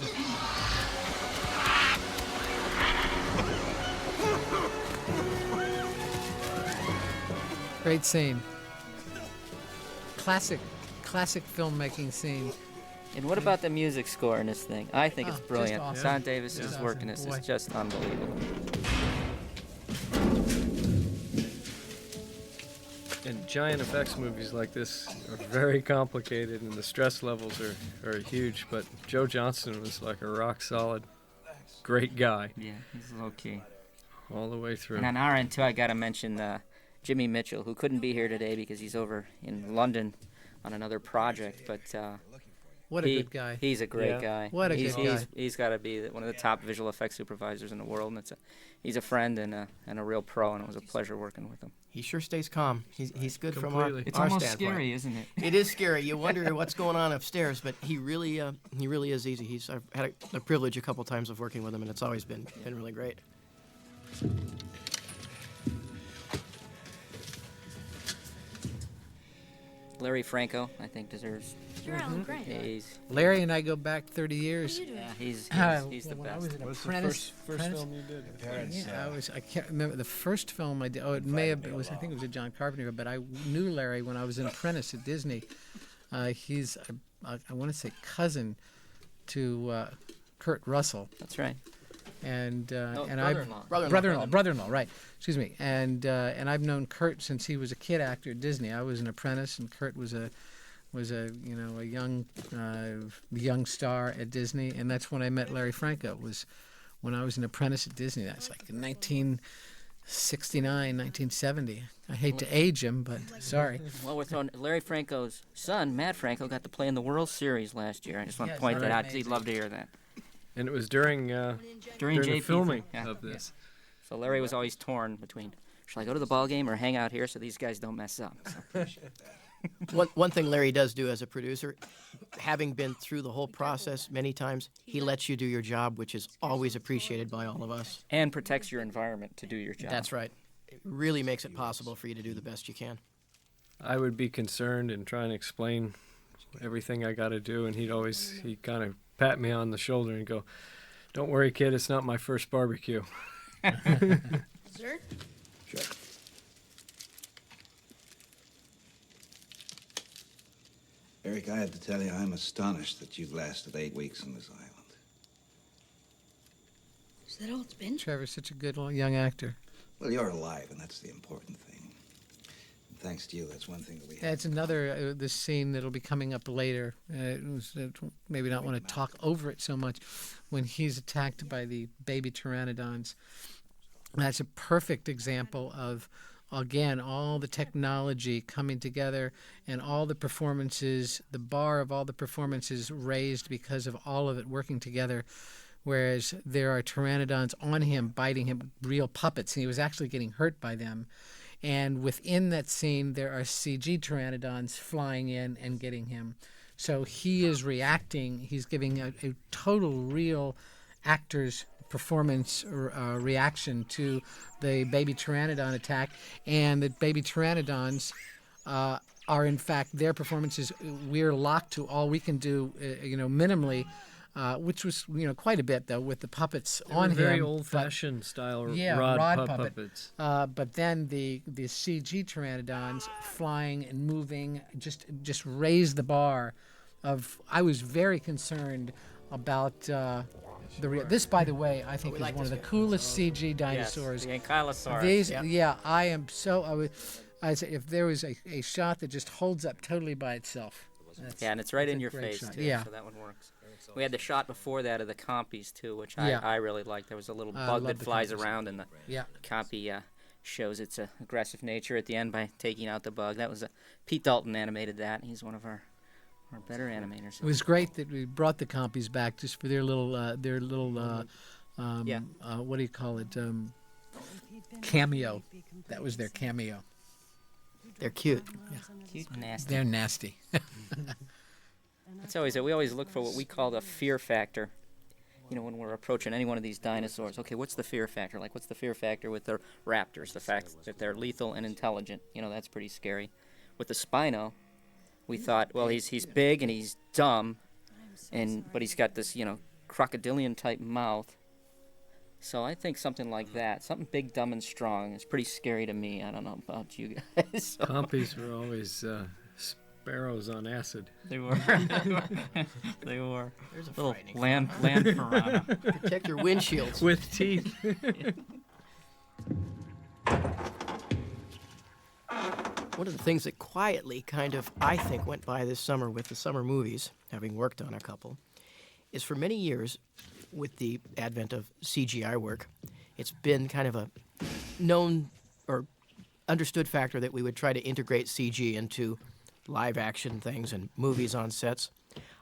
Great scene. Classic filmmaking scene. And what about the music score in this thing? I think Oh, it's just brilliant. awesome. Don Davis Just is awesome. working this. Boy. It's just unbelievable. And giant effects movies like this are very complicated, and the stress levels are huge. But Joe Johnston was like a rock solid, great guy Yeah, he's low key. all the way through. And on our end too, I gotta mention Jimmy Mitchell, who couldn't be here today because he's over in London on another project. But What a good guy. He's a great guy. What a good guy. He's got to be one of the top visual effects supervisors in the world, and he's a friend and a real pro, and it was a pleasure working with him. He sure stays calm. He's good from our It's our almost standpoint. scary, isn't it? It is scary. You wonder what's going on upstairs, but he really is easy. I've had the privilege a couple times of working with him, and it's always been really great. Larry Franco, I think, deserves. You're Alan Gray. He's, Larry and I go back 30 years. yeah, he's the when I best. was an What's the apprentice. first film you did? I can't remember the first film I did. Oh, it may have. It was. I think it was a John Carpenter. But I knew Larry when I was an apprentice at Disney. He's I want to say cousin to Kurt Russell. That's right. And brother-in-law. brother-in-law, right? Excuse me. And I've known Kurt since he was a kid actor at Disney. I was an apprentice, and Kurt was a young star at Disney, and that's when I met Larry Franco. Was when I was an apprentice at Disney. That's like in 1969, 1970. I hate to age him, but sorry. Well, we're throwing Larry Franco's son, Matt Franco, got to play in the World Series last year. I just want to point that out because he'd love to hear that. And it was during the JP filming yeah. of this. So Larry was always torn between, should I go to the ball game or hang out here so these guys don't mess up? So. One thing Larry does do as a producer, having been through the whole process many times, he lets you do your job, which is always appreciated by all of us. And protects your environment to do your job. That's right. It really makes it possible for you to do the best you can. I would be concerned and try and explain everything I got to do, and he kind of pat me on the shoulder and go, "Don't worry, kid, it's not my first barbecue." Dessert? Sure. Eric, I had to tell you, I'm astonished that you've lasted 8 weeks on this island. Is that all it's been? Trevor's such a good young actor. Well, you're alive, and that's the important thing. And thanks to you, that's one thing that we have. That's another this scene that'll be coming up later. Maybe not want to talk over it so much. When he's attacked by the baby pteranodons, that's a perfect example of, again, all the technology coming together and all the performances, the bar of all the performances raised because of all of it working together. Whereas there are pteranodons on him, biting him, real puppets, and he was actually getting hurt by them. And within that scene, there are CG pteranodons flying in and getting him. So he is reacting. He's giving a total real actor's performance reaction to the baby pteranodon attack. And the baby pteranodons are, in fact, their performances, we're locked to all we can do, minimally. Which was, quite a bit, though, with the puppets on him. Very old-fashioned style rod puppets. But then the CG pteranodons flying and moving just raised the bar. I was very concerned about this, by the way, I think is one of the coolest CG dinosaurs. Yes, the Ankylosaurus. These, I am so. I say if there was a shot that just holds up totally by itself. And it's right in your face shot. too. Yeah. So that one works. We had the shot before that of the compies too, which I really liked. There was a little bug that flies around, and the compy shows its aggressive nature at the end by taking out the bug. That was Pete Dalton animated that. He's one of our better animators. It was great that we brought the compies back just for their little what do you call it? Cameo. That was their cameo. They're cute. Yeah. Cute and nasty. They're nasty. That's always we always look for what we call the fear factor. When we're approaching any one of these dinosaurs. Okay, what's the fear factor? Like, what's the fear factor with the raptors? The fact that they're lethal and intelligent. That's pretty scary. With the Spino, we thought, well, he's big and he's dumb, but he's got this, crocodilian type mouth. So I think something like that, something big, dumb, and strong, is pretty scary to me. I don't know about you guys. So. Compies were always sparrows on acid. They were. They were. There's a little frightening land piranha. Protect your windshields. With teeth. One of the things that quietly kind of, I think, went by this summer with the summer movies, having worked on a couple, is for many years, with the advent of CGI work, it's been kind of a known or understood factor that we would try to integrate CG into live action things and movies on sets.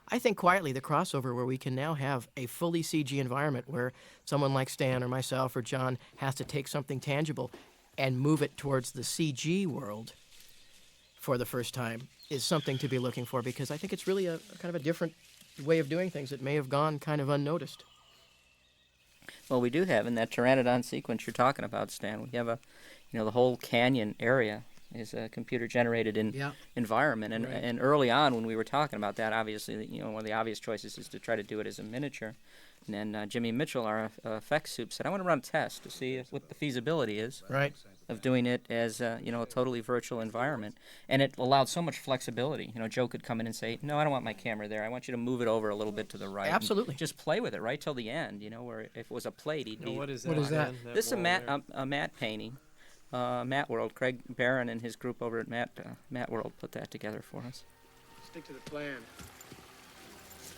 I think quietly the crossover where we can now have a fully CG environment where someone like Stan or myself or John has to take something tangible and move it towards the CG world for the first time is something to be looking for, because I think it's really a kind of a different way of doing things that may have gone kind of unnoticed. Well, we do have in that pteranodon sequence you're talking about, Stan. We have the whole canyon area is a computer-generated environment, and early on when we were talking about that, obviously, one of the obvious choices is to try to do it as a miniature. And then Jimmy Mitchell, our effects soup, said, "I want to run a test to see what the feasibility is of doing it as a totally virtual environment." And it allowed so much flexibility. Joe could come in and say, "No, I don't want my camera there. I want you to move it over a little bit to the right." Absolutely. And just play with it right till the end. Where if it was a plate, he'd be. What is What is that? This is a matte painting. Matte World. Craig Barron and his group over at Matte World put that together for us. Stick to the plan.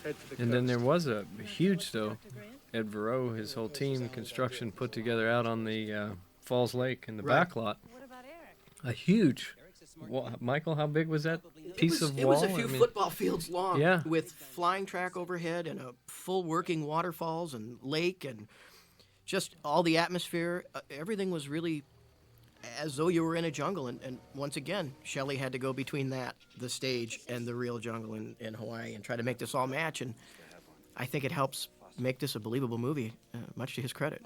Head for the And then coast. there was a huge, though, Ed Verreau, his whole team, construction put together out on the Falls Lake in the back lot. A huge, Michael, how big was that piece of wall? It was a few football fields long, Yeah. with flying track overhead and a full working waterfalls and lake and just all the atmosphere. Everything was really as though you were in a jungle. And once again, Shelley had to go between the stage, and the real jungle in Hawaii and try to make this all match. And I think it helps make this a believable movie, much to his credit.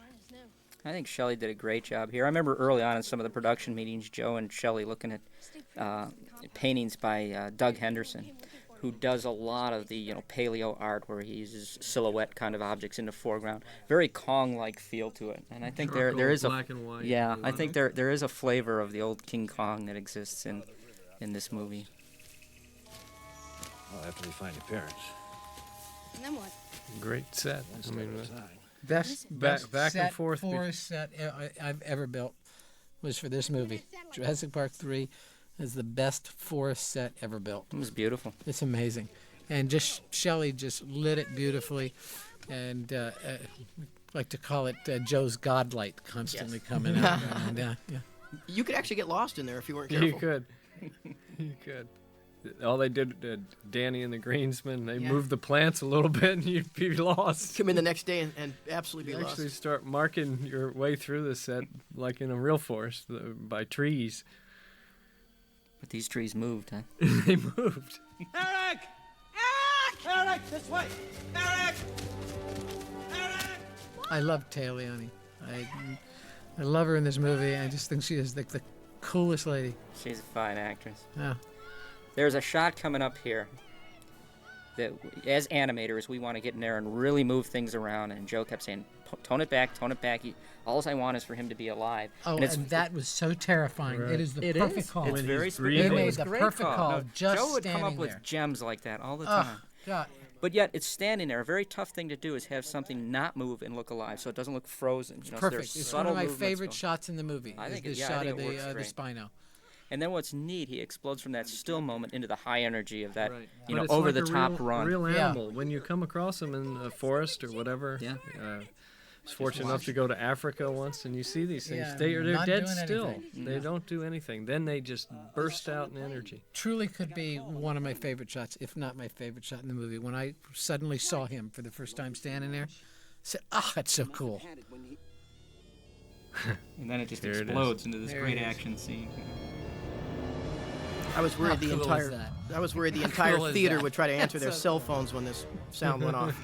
I think Shelley did a great job here. I remember early on in some of the production meetings, Joe and Shelley looking at paintings by Doug Henderson, who does a lot of the paleo art where he uses silhouette kind of objects in the foreground. Very Kong-like feel to it, and I think there is black and white. I think there is a flavor of the old King Kong that exists in this movie. Well, after we find your parents. And then what? Great set. I mean, Best back and set, forth. forest set I've ever built was for this movie. Jurassic Park 3 is the best forest set ever built. It was beautiful. It's amazing. And just Shelley just lit it beautifully. And like to call it Joe's godlight constantly coming out. And, yeah. You could actually get lost in there if you weren't careful. You could. You could. All they did, Danny and the greensmen, they moved the plants a little bit and you'd be lost. Come in the next day and absolutely be You lost. actually start marking your way through the set like in a real forest by trees. But these trees moved, huh? They moved. Eric! Eric, this way! Eric! I love Téa Leoni. I love her in this movie. I just think she is like the coolest lady. She's a fine actress. Yeah. There's a shot coming up here that, as animators, we want to get in there and really move things around. And Joe kept saying, "Tone it back, tone it back. All I want is for him to be alive." Oh, and that was so terrifying. Right. It is the perfect call. It's very They made the great perfect call. No, Just Joe would come standing up with there. gems like that all the Oh, time. God. But yet, it's standing there. A very tough thing to do is have something not move and look alive, so it doesn't look frozen. It's so perfect. there's It's one subtle of my movements favorite going. shots in the movie. I think is this I shot think of it works the great. Spino. And then what's neat, he explodes from that still moment into the high energy of that, Right. you But know, it's over like the a top run. real animal. When you come across them in a forest or whatever. Yeah. I was fortunate enough to go to Africa once, and you see these things. Yeah, They're not dead doing still. anything. They don't do anything. Then they just burst out in energy. Truly could be one of my favorite shots, if not my favorite shot in the movie. When I suddenly saw him for the first time standing there, I said, "Oh, that's so cool." And then it just Here it is. explodes into this There great it is. action scene. I was worried How cool is that? I was worried the How entire cool is theater that? would try to answer their That's so cell phones when this sound went off.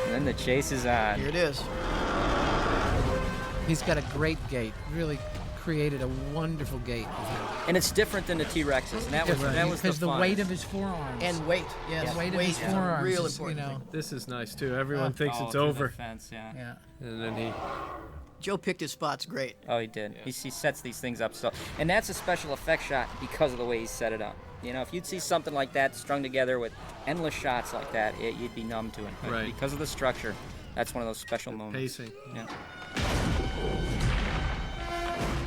And then the chase is on. Here it is. He's got a great gait. Really created a wonderful gait. And it's different than the T-Rexes. And that was the Because the fun. weight of his forearms. And weight. Yeah, the weight of weight his is a forearms. real is, important thing. This is nice, too. Everyone thinks Oh, it's through the over. fence, yeah. Yeah. And then he... Joe picked his spots great. Oh, he did. He sets these things up so, and that's a special effect shot because of the way he set it up. You know, if you'd see something like that strung together with endless shots like that, you'd be numb to it. But Right. because of the structure, that's one of those special moments. Pacing. Yeah.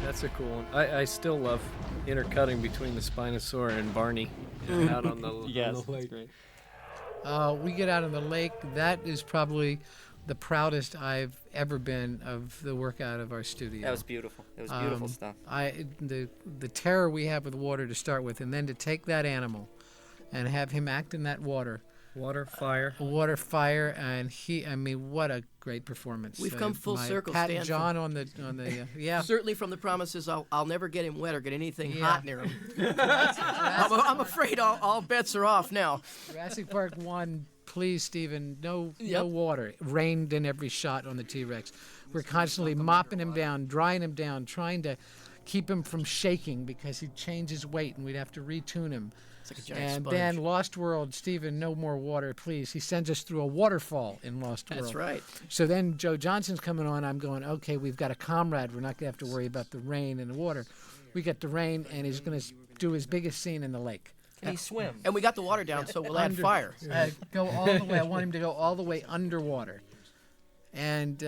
That's a cool one. I still love intercutting between the Spinosaur and Barney out on the, Yes, on the lake. great. We get out on the lake. That is probably the proudest I've ever been of the work out of our studio. That was beautiful. It was beautiful stuff. The terror we have with water to start with, and then to take that animal and have him act in that water. Water, fire. Water, fire, and what a great performance. We've come full circle, Pat Stan. and John on the yeah. Certainly from the promises, I'll never get him wet or get anything Yeah. hot near him. I'm afraid all bets are off now. Jurassic Park 1, please, Stephen, no Yep. water. It rained in every shot on the T-Rex. We're constantly mopping him down, drying him down, trying to keep him from shaking because he'd change his weight and we'd have to retune him. It's like a giant And sponge. then Lost World, Stephen, no more water, please. He sends us through a waterfall in Lost World. That's right. So then Joe Johnson's coming on. I'm going, okay, we've got a comrade. We're not going to have to worry about the rain and the water. We get the rain, and he's going to do his biggest scene in the lake. Can he swim? And we got the water down, so we'll add fire. Go all the way. I want him to go all the way underwater. And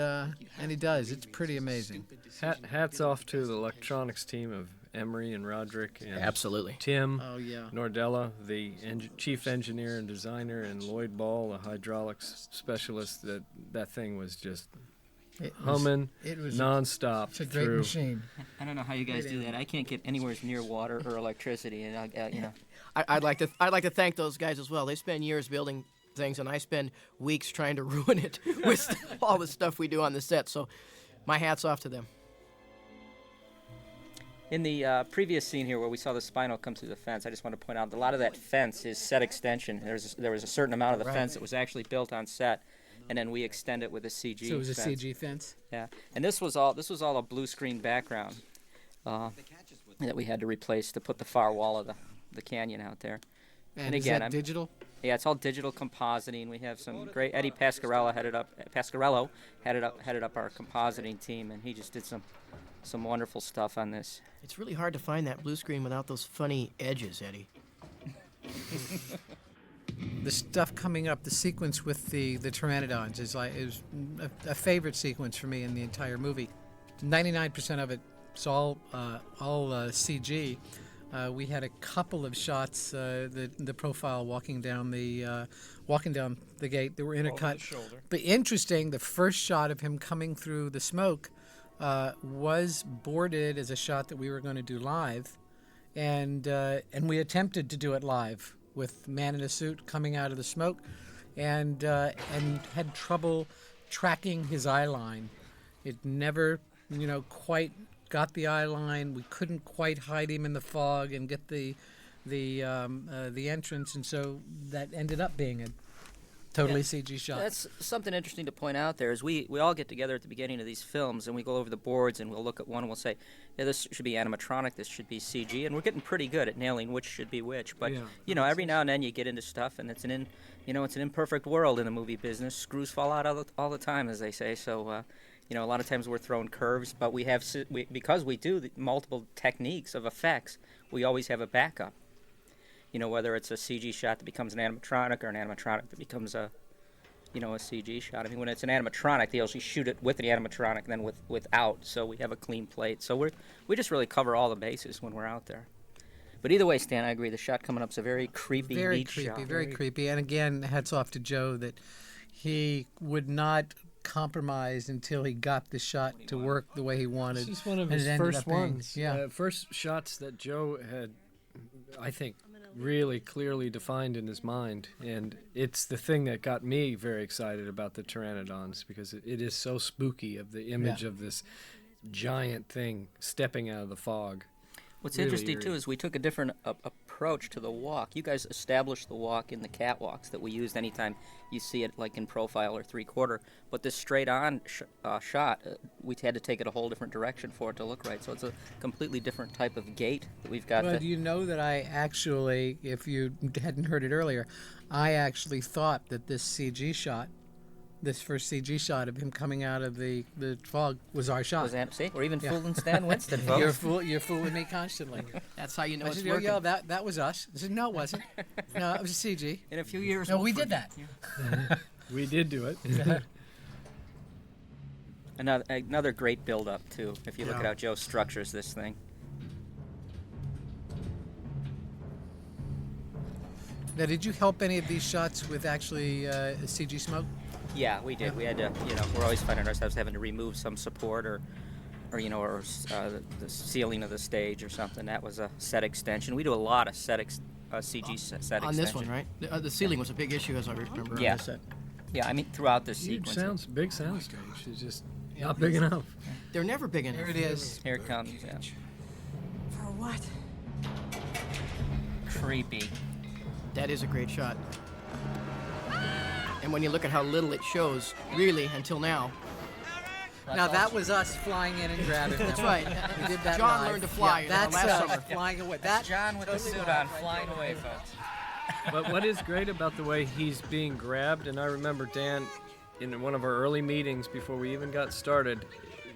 he does. It's pretty amazing. Hats off to the electronics team of Emery and Roderick and Absolutely. Tim Oh, yeah. Nordella, the chief engineer and designer, and Lloyd Ball, the hydraulics specialist. That thing was just humming nonstop. It's a great through. machine. I don't know how you guys do that. I can't get anywhere near water or electricity, and you know. I'd like to thank those guys as well. They spend years building things, and I spend weeks trying to ruin it with all the stuff we do on the set. So, my hat's off to them. In the previous scene here where we saw the spinal come through the fence, I just want to point out that a lot of that fence is set extension. There was a certain amount of the fence that was actually built on set, and then we extend it with a CG So it was a fence. CG fence? Yeah, and this was all a blue screen background that we had to replace to put the far wall of the canyon out there. And is again, that digital? Yeah, it's all digital compositing. We have some great Eddie Pasquarello headed up our compositing team, and he just did some wonderful stuff on this. It's really hard to find that blue screen without those funny edges, Eddie. The stuff coming up, the sequence with the pteranodons is a favorite sequence for me in the entire movie. 99% of it is all CG. We had a couple of shots, the profile walking down the gate. They were intercut. But interesting, the first shot of him coming through the smoke was boarded as a shot that we were going to do live, and we attempted to do it live with man in a suit coming out of the smoke, and had trouble tracking his eye line. It never, quite got the eye line. We couldn't quite hide him in the fog and get the entrance, and so that ended up being a totally CG shot. That's something interesting to point out there is we all get together at the beginning of these films and we go over the boards and we'll look at one and we'll say, yeah, this should be animatronic, this should be CG, and we're getting pretty good at nailing which should be which. But every now and then you get into stuff and it's an imperfect world in the movie business. Screws fall out all the time, as they say. So a lot of times we're throwing curves, but because we do multiple techniques of effects, we always have a backup. Whether it's a CG shot that becomes an animatronic or an animatronic that becomes a CG shot. I mean, when it's an animatronic, they usually shoot it with the animatronic and then without, so we have a clean plate. So we just really cover all the bases when we're out there. But either way, Stan, I agree. The shot coming up is a very creepy, very neat creepy, shot. very creepy. And again, hats off to Joe that he would not compromise until he got the shot to work the way he wanted. This is one of and his it ended first up being- ones. Yeah. First shots that Joe had, I think, really clearly defined in his mind, and it's the thing that got me very excited about the pteranodons because it is so spooky of the image of this giant thing stepping out of the fog. What's Really interesting, eerie. too, is we took a different approach to the walk. You guys established the walk in the catwalks that we used anytime you see it, like in profile or three-quarter. But this straight-on shot, we had to take it a whole different direction for it to look right. So it's a completely different type of gait that we've got. Well, do you know that I actually, if you hadn't heard it earlier, I actually thought that this first CG shot of him coming out of the fog was our shot. See, we're even fooling Stan Winston, folks. You're fooling me constantly. That's how you know I it's said, working. yeah, that was us. I said, no, it wasn't. No, it was a CG. In a few years, No, we'll we did forget. that. We did do it. Another great build-up, too, if you look at how Joe structures this thing. Now, did you help any of these shots with actually CG smoke? Yeah, we did. We had to, we're always finding ourselves having to remove some support or the ceiling of the stage or something. That was a set extension. We do a lot of CG set extension. On this one, right? The ceiling was a big issue, as I remember. Yeah. On this set. Yeah, I mean, throughout the Huge sequence. big sound stage. It's just not big enough. They're never big enough. Here it is. Here it comes, yeah. For what? Creepy. That is a great shot. And when you look at how little it shows, really, until now. Now that was us flying in and grabbing them. That's right. We did that John live. learned to fly That's last summer. flying away. That's John with the suit on, flying away, folks. But what is great about the way he's being grabbed, and I remember Dan, in one of our early meetings before we even got started,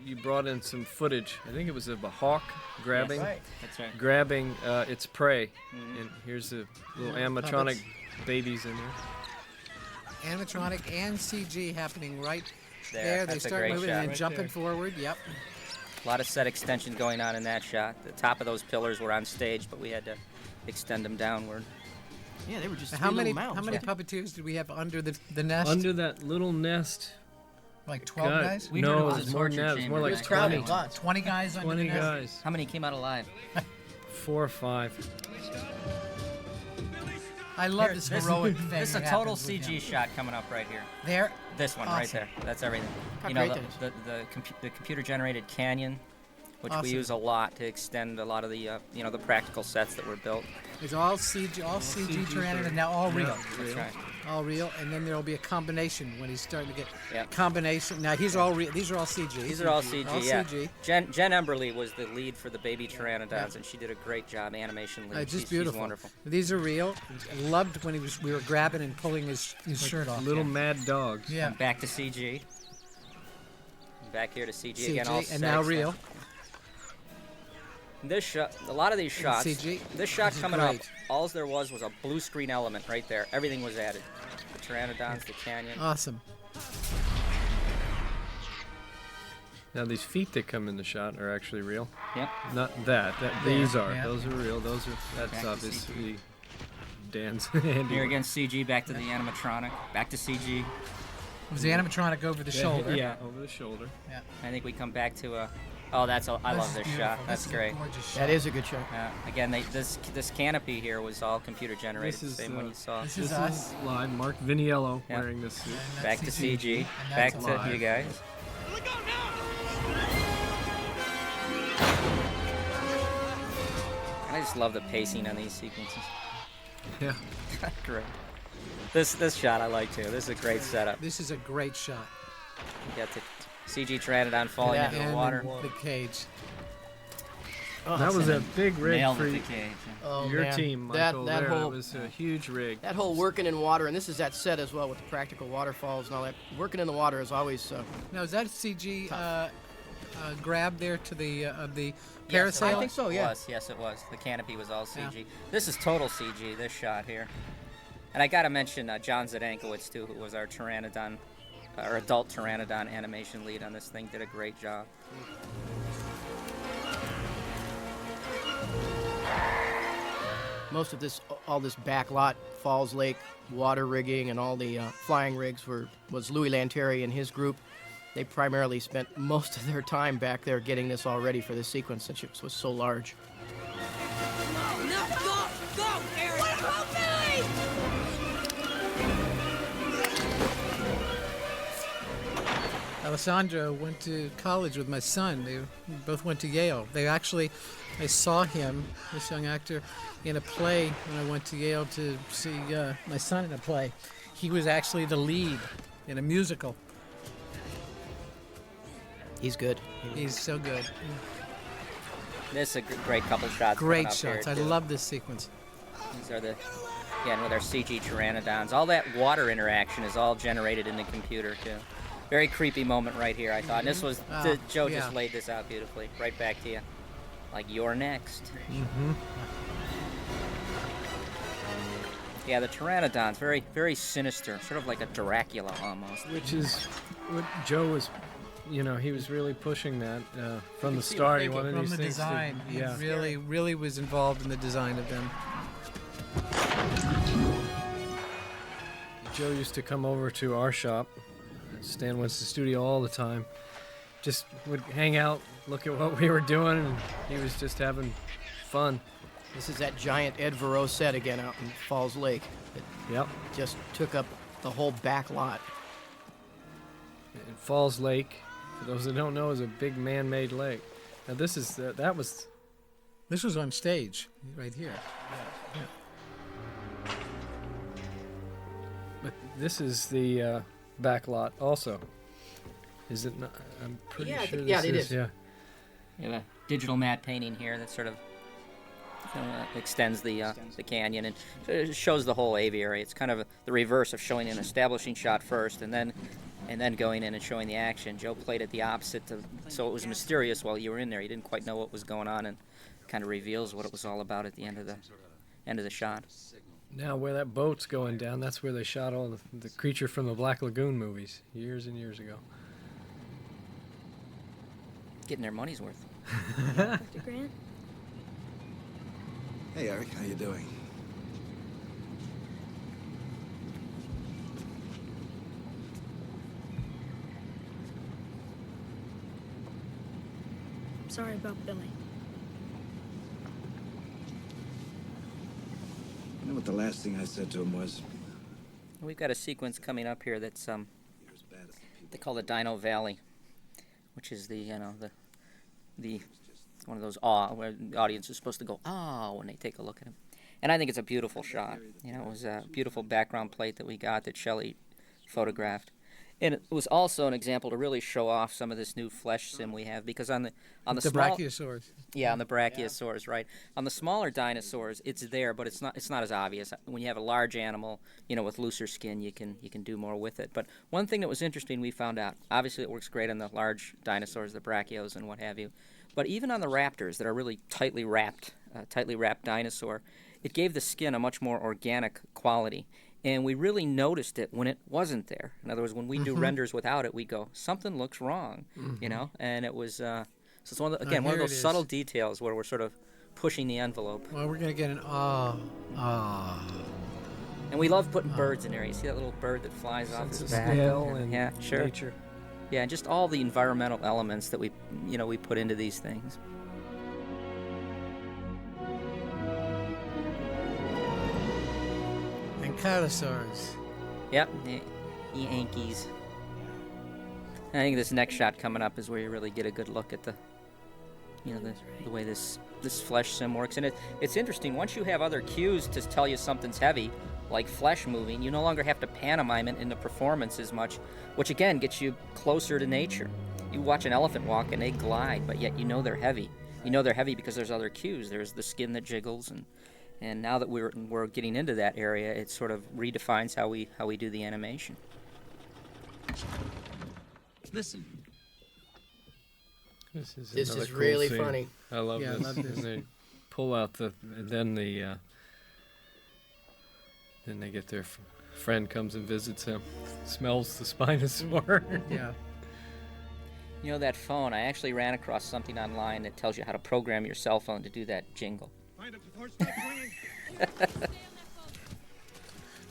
you brought in some footage. I think it was of a hawk grabbing, That's right. grabbing its prey. And here's the little animatronic babies in there. Animatronic and CG happening right There, there. They that's a start great moving shot. and then Right jumping there. forward. Yep. A lot of set extension going on in that shot. The top of those pillars were on stage, but we had to extend them downward. Yeah, they were just How three many little mounds. how many puppeteers did we have under the nest? Under that little nest. Like 12 God, guys? We heard no, it it was was a more than torture that. It was more chamber. like It was 20. crowded. Lots. 20 guys under 20 the nest? guys. How many came out alive? 4 or 5. I love this heroic thing. This is a that total happens with CG him. shot coming up right here. There. This one right Awesome. there. That's everything. How You know, great the computer-generated canyon, which we Awesome. use a lot to extend a lot of the the practical sets that were built. It's all CG, all CG Tyrannid, and now all real. That's right. All real, and then there will be a combination when he's starting to get Yep. combination. Now he's all real. These are all CG. These are all CG. All Yeah. CG. Jen Emberley was the lead for the baby Pteranodons, and she did a great job, animation lead. Just She's beautiful. wonderful. These are real. I loved when we were grabbing and pulling his shirt off. Little mad dogs. Yeah. And back to CG. Back here to CG, CG again. All and set now extension. real. This shot, a lot of these shots. CG. This shot This is coming up, great. all there was a blue screen element right there. Everything was added. The Pteranodons, the canyon. Awesome. Now these feet that come in the shot are actually real. Yep. Not that. These are. Yeah. Those are real. Those are. That's Back to obviously Dan's handiwork. Here again, CG. Back to the animatronic. Back to CG. It was the animatronic over the shoulder. Yeah, over the shoulder. Yeah. I think we come back to a. Oh, I love this shot. That's great. That is a good shot. Again, this canopy here was all computer generated. This is, Same one you saw. This This is is us. live. Mark Viniello Yeah. wearing this suit. And Back to that's CG. And Back that's to live. you guys. I just love the pacing on these sequences. Yeah. Great. This shot I like too. This is a great setup. This is a great shot. You got the CG Pteranodon falling Yeah, into the and water. the cage. That was a big rig Nailed for with the cage. Oh, your man. team, That Michael. that there. whole It was a huge rig. that whole working in water, and this is that set as well with the practical waterfalls and all that. Working in the water is always. Now is that CG grab there to the of the Yes, parasail? I think so. Yeah. Yes, it was. The canopy was all CG. Yeah. This is total CG, this shot here. And I gotta mention John Zdankowicz too, who was our Pteranodon, our adult Pteranodon animation lead on this thing, did a great job. Most of all this back lot, Falls Lake, water rigging, and all the flying rigs was Louis Lanteri and his group. They primarily spent most of their time back there getting this all ready for the sequence since it was so large. No, go, Eric! What about Billy? Alessandro went to college with my son. They both went to Yale. I saw him, this young actor, in a play when I went to Yale to see my son in a play. He was actually the lead in a musical. He's good. He's so good. This is a great couple shots. Great coming up shots. here, I too. love this sequence. These are again with our CG Pteranodons. All that water interaction is all generated in the computer too. Very creepy moment right here, I thought. And this was Joe yeah. just laid this out beautifully. Right back to you. Like you're next. Mm-hmm. Yeah, the Pteranodons, very, very sinister, sort of like a Dracula almost. Which is what Joe was, he was really pushing that from the start. He wanted From these the things design, to, yeah. he really was involved in the design of them. Joe used to come over to our shop Stan went to the studio all the time. Just would hang out, look at what we were doing, and he was just having fun. This is that giant Ed Verreau set again out in Falls Lake. Yep. Just took up the whole back lot. And Falls Lake, for those that don't know, is a big man-made lake. Now this is This was on stage, right here. Yeah. But this is the back lot also. Is it not? I'm pretty sure this it is. Yeah. We have a digital matte painting here that sort of extends the canyon and it shows the whole aviary. It's kind of the reverse of showing an establishing shot first and then going in and showing the action. Joe played it the opposite, so it was mysterious while you were in there. You didn't quite know what was going on, and kind of reveals what it was all about at the end of the shot. Now where that boat's going down, that's where they shot all the creature from the Black Lagoon movies years and years ago. Getting their money's worth. 50 grand? Hey, Eric, how you doing? Sorry about Billy. You know what the last thing I said to him was? We've got a sequence coming up here that's they call the Dino Valley, which is the one of those awe where the audience is supposed to go when they take a look at him. And I think it's a beautiful shot. It was a beautiful background plate that we got that Shelley photographed. And it was also an example to really show off some of this new flesh sim we have, because on the small, brachiosaurs. Yeah, on the brachiosaurs, right. On the smaller dinosaurs, it's there, but it's not as obvious. When you have a large animal, with looser skin, you can do more with it. But one thing that was interesting, we found out, obviously it works great on the large dinosaurs, the brachios and what have you. But even on the raptors that are really tightly wrapped dinosaur, it gave the skin a much more organic quality. And we really noticed it when it wasn't there. In other words, when we do renders without it, we go, something looks wrong, And it was, so it's one of those subtle details where we're sort of pushing the envelope. Well, we're going to get an And we love putting birds in there. You see that little bird that flies off his back? And yeah, sure. nature. Yeah, and just all the environmental elements that we put into these things. Ankylosaurs. Yep, the Yankees. I think this next shot coming up is where you really get a good look at the way this flesh sim works. And it's interesting, once you have other cues to tell you something's heavy, like flesh moving, you no longer have to pantomime it in the performance as much, which again gets you closer to nature. You watch an elephant walk and they glide, but yet they're heavy. They're heavy because there's other cues. There's the skin that jiggles, and now that we're getting into that area, it sort of redefines how we do the animation. Listen. This This another is cool really scene. funny. I love Yeah, I this. love this. And they pull out then they get their friend comes and visits him, smells the Spinosaur. Yeah. That phone, I actually ran across something online that tells you how to program your cell phone to do that jingle.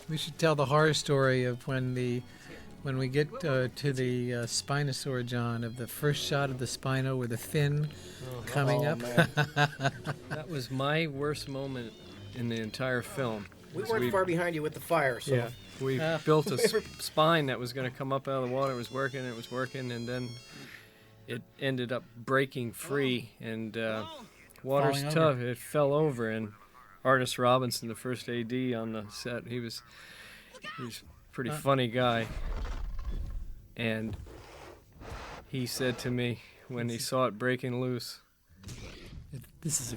We should tell the horror story of when we get to the Spinosaur, John, of the first shot of the Spino with the fin coming up. That was my worst moment in the entire film. We weren't far behind you with the fire, so. Yeah, we built a spine that was going to come up out of the water. It was working, and then it ended up breaking free, and water's Falling tough. over. It fell over, and Artis Robinson, the first AD on the set, he was a pretty funny guy, and he said to me when he saw it breaking loose, This is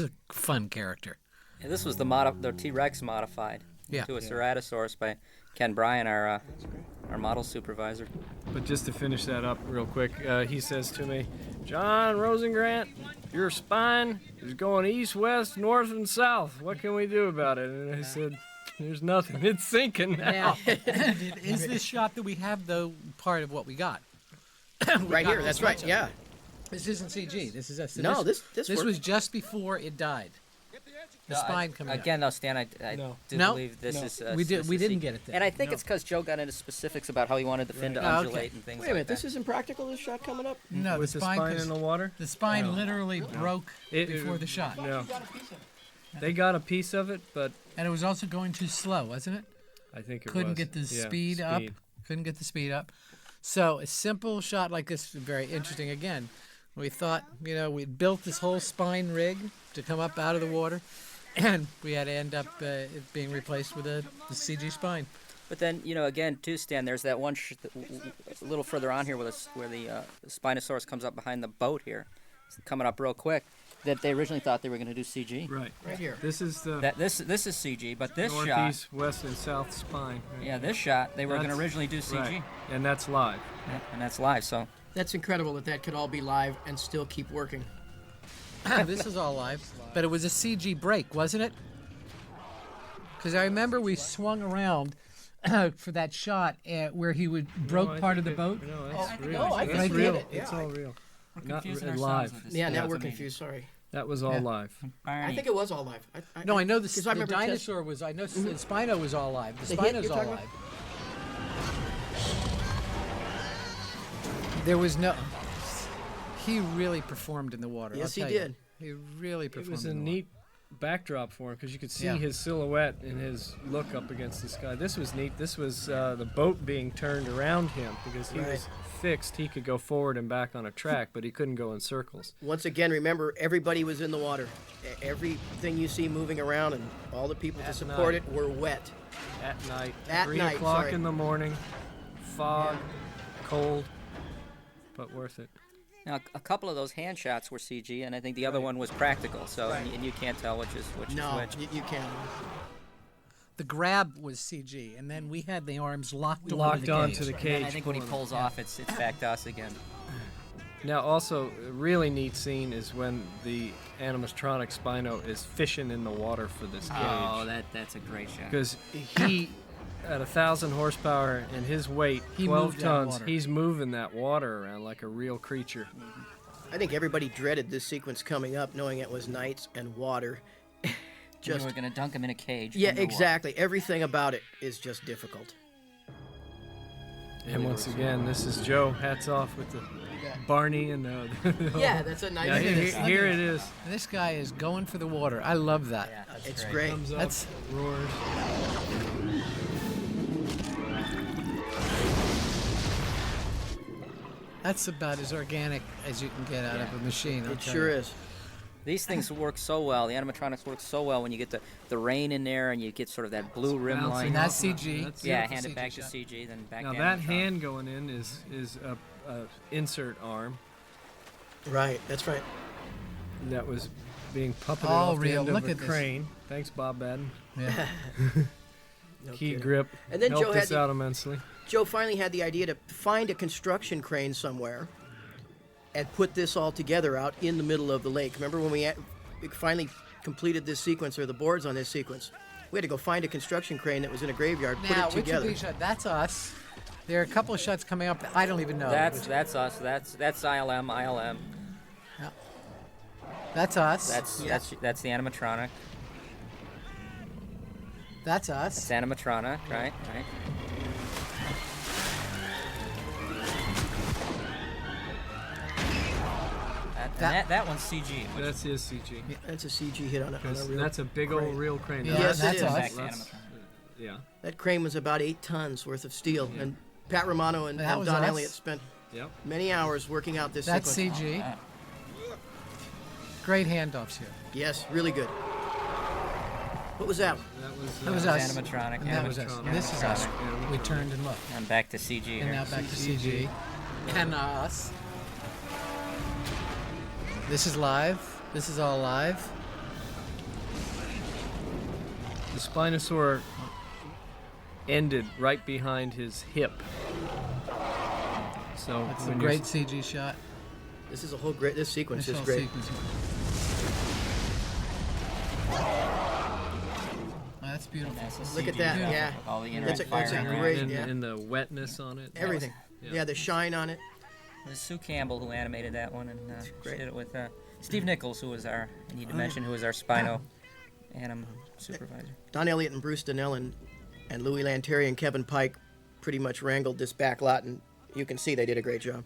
a fun character. And this was the T-Rex modified to a Ceratosaurus by Ken Bryan, our model supervisor. But just to finish that up real quick, he says to me, John Rosengrant, your spine is going east, west, north, and south. What can we do about it? And I said, there's nothing. It's sinking now. Is this shot that we have, though, part of what we got? Right here, that's right, yeah. This isn't CG. This is us. No, this was just before it died. the spine coming again, up. though, Stan, I No. do No? believe this is. We this is didn't get it then. And I think No. it's because Joe got into specifics about how he wanted the fin to Oh, okay. undulate and things Wait a minute, like this isn't practical, this shot coming up? No, With the spine in the water? The spine No. literally broke before the shot. No. They got a piece of it, but And it was also going too slow, wasn't it? I think it Couldn't was. get the Yeah, speed up. Couldn't get the speed up. So a simple shot like this is very interesting. Again, we thought, we built this whole spine rig to come up out of the water, and we had to end up it being replaced with the CG spine. But then, again, too, Stan, there's that one a little further on here where the Spinosaurus comes up behind the boat here. It's coming up real quick. That they originally thought they were going to do CG. Right. Right here. This is the This is CG, but this northeast, shot. west, and south spine. Right? Yeah, this shot they were going to That's- originally do CG. Right. And that's live. Yeah, and that's live. So That's incredible that could all be live and still keep working. This is all live, but it was a CG break, wasn't it? Because I remember we swung around for that shot where he broke part of the boat. No, that's real. no, I that's think real. we did it. It's all real. Not confusing live. ourselves with this. Yeah, now That's we're amazing. confused, sorry. That was all Yeah. live. I think it was all live. No, I know the 'cause I remember test- dinosaur was. I know the Spino was all live. The The hit Spino's you're all talking live. There was no. He really performed in the water. Yes, I'll he tell you. did. He really It performed. was a in the neat backdrop for him because you could see Yeah. his silhouette and his look up against the sky. This was neat. This was the boat being turned around him because he was fixed. He could go forward and back on a track, but he couldn't go in circles. Once again, remember, everybody was in the water. Everything you see moving around and all the people to support night. it were wet. At night, At 3 night, o'clock sorry. in the morning, fog, cold, but worth it. now a couple of those hand shots were CG, and I think the other one was practical. So and you can't tell which is which. You can't. The grab was CG, and then we had the arms locked Locked onto the And cage. then I think when he pulls off, it's back to us again. Now, also, a really neat scene is when the animatronic Spino is fishing in the water for this cage. Oh, that's a great shot. Because he, at 1,000 horsepower and his weight, He 12 moved that tons, water. he's moving that water around like a real creature. I think everybody dreaded this sequence coming up, knowing it was nights and water. We were going to dunk him in a cage. Yeah, underwater. exactly. Everything about it is just difficult. And once again, this is Joe. Hats off with the Barney and the Yeah, that's a nice. Yeah, Look at this, here look at it is. This guy is going for the water. I love that. Yeah, that's It's great. great. Comes up, That's- roars. That's about as organic as you can get out of a machine. I'll It tell sure you. is. These things work so well. The animatronics work so well when you get the rain in there and you get sort of that blue rim Bouncing line. And that's CG. That's Yeah, Beautiful hand it CG back to shot. CG, then back Now to that animatronic. hand going in is a insert arm Right, that's right. that was being puppeted All off the real. end Look of a at this. crane. Thanks, Bob Baden. Yeah. No Key kidding. grip And then helped Joe had us the- out immensely. Joe finally had the idea to find a construction crane somewhere and put this all together out in the middle of the lake. Remember when we finally completed this sequence, or the boards on this sequence? We had to go find a construction crane that was in a graveyard, put Now, it which of together. these shots? That's us. There are a couple of shots coming up that I don't even know. That's us. That's ILM. That's us. That's the animatronic. That's us. It's animatronic, right? Right. That one's CG. That's his CG. That's a CG hit on a reel. That's a big old crane. real crane. Yeah, Yes, that's it is. us. Back to That's- animatronic. yeah. That crane was about 8 tons worth of steel, and Pat Romano and, That and was Don us. Elliott spent Yep. many hours working out this That's sequence. CG. Great handoffs here. Yes, really good. What was that? That was us. Animatronic. And that was us. And this is us. We turned and looked. And back to CG. And here. now back to CG. And us. This is live. This is all live. The Spinosaur ended right behind his hip. So That's a when you're great CG shot. This is a whole great. This sequence This is whole great. sequence. Oh, that's beautiful. Look at that. Beautiful. Yeah. All the That's a interfire. great. and, Yeah. and the wetness on it. Everything. Yeah, the shine on it. It was Sue Campbell who animated that one, and she great. did it with Steve Nichols, who was I need to mention, who was our Spino anim supervisor. Don Elliott and Bruce Donnell and Louis Lanterry and Kevin Pike pretty much wrangled this back lot, and you can see they did a great job.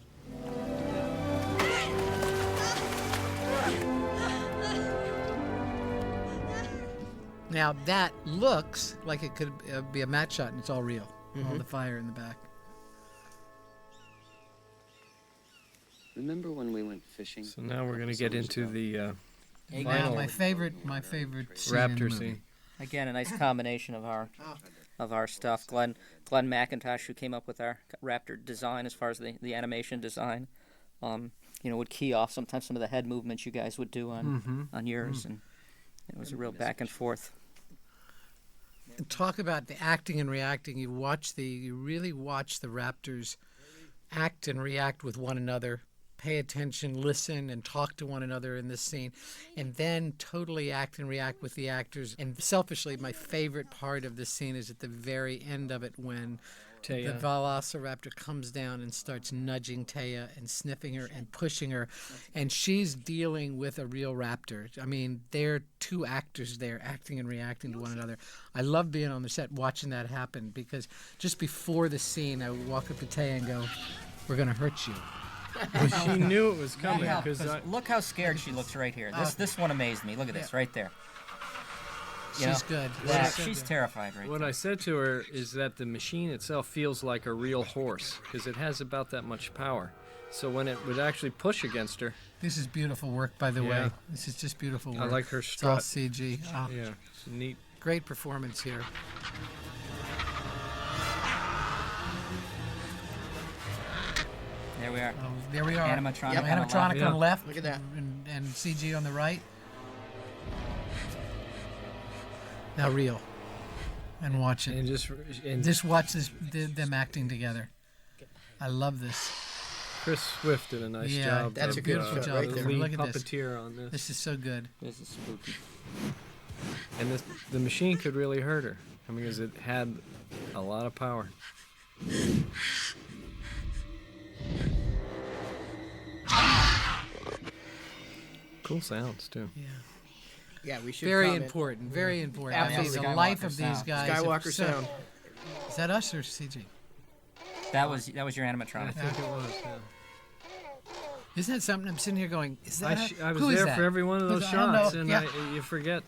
Now that looks like it could be a match shot, and it's all real. All Mhm. the fire in the back. Remember when we went fishing? So now we're going to get into the Now, final my favorite scene in the raptor movie. scene. Again, a nice combination of our stuff. Glenn McIntosh, who came up with our raptor design as far as the animation design, would key off sometimes some of the head movements you guys would do on yours, and it was a real back and forth. Talk about the acting and reacting. You really watch the raptors act and react with one another, pay attention, listen, and talk to one another in this scene, and then totally act and react with the actors. And selfishly, my favorite part of this scene is at the very end of it when the velociraptor comes down and starts nudging Taya and sniffing her and pushing her, and she's dealing with a real raptor. I mean, they're two actors there acting and reacting to one another. I love being on the set watching that happen, because just before the scene, I would walk up to Taya and go, "We're going to hurt you." Well, she knew it was coming. Yeah, Because 'cause look how scared she looks right here. This one amazed me. Look at this right there. She's good. She's terrified right What I said to her is that the machine itself feels like a real horse, because it has about that much power. So when it would actually push against her... This is beautiful work, by the way. This is just beautiful work. I like her It's all strut. CG. Oh, Yeah, it's neat. great performance here. There we are. There we are. Animatronic. Animatronic on the left. Look at that. And CG on the right. Now real. And watch it. And just watch them acting together. I love this. Chris Swift did a nice job. That's a good shot right the there. lead Look at this. puppeteer on this. This is so good. This is spooky. And the machine could really hurt her. I mean, because it had a lot of power. Cool sounds, too. Yeah, we should Very comment. important. Very important. Absolutely. I mean, the life of these guys. Skywalker sound. Is that us or CG? That was your animatronic. I think it was, yeah. Isn't that something I'm sitting here going, is that I was who is there that? for every one of those I don't know. shots, and Yeah. you forget.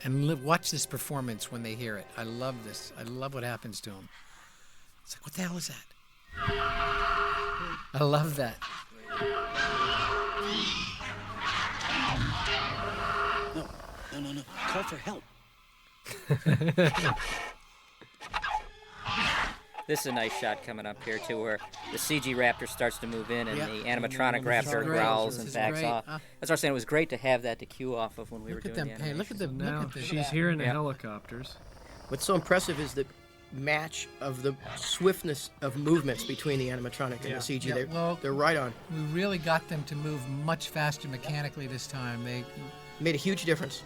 And watch this performance when they hear it. I love this. I love what happens to them. It's like, what the hell is that? I love that. No. Call for help. This is a nice shot coming up here too, where the CG raptor starts to move in and Yeah. the animatronic raptor Great. growls This and is backs great. off. That's what I'm saying. It was great to have that to cue off of when we Look were at doing them. the Hey, look at them. Now Look at this. she's hearing the Yeah. helicopters. What's so impressive is the match of the swiftness of movements between the animatronic and the CG. Yeah, They're right on. We really got them to move much faster mechanically this time. They made a huge difference.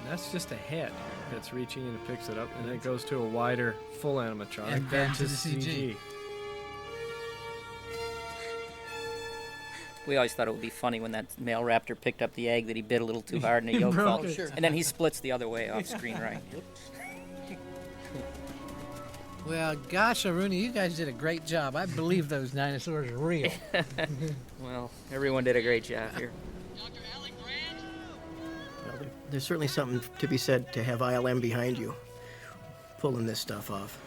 And that's just a head that's reaching and it picks it up, and then it goes to a wider, full animatronic, And then then to to the CG. We always thought it would be funny when that male raptor picked up the egg that he bit a little too hard and the yolk fell. it. Sure. And then he splits the other way off screen, right? Well, gosh, Aruna, you guys did a great job. I believe those dinosaurs are real. Well, everyone did a great job here. Well, there's certainly something to be said to have ILM behind you, pulling this stuff off.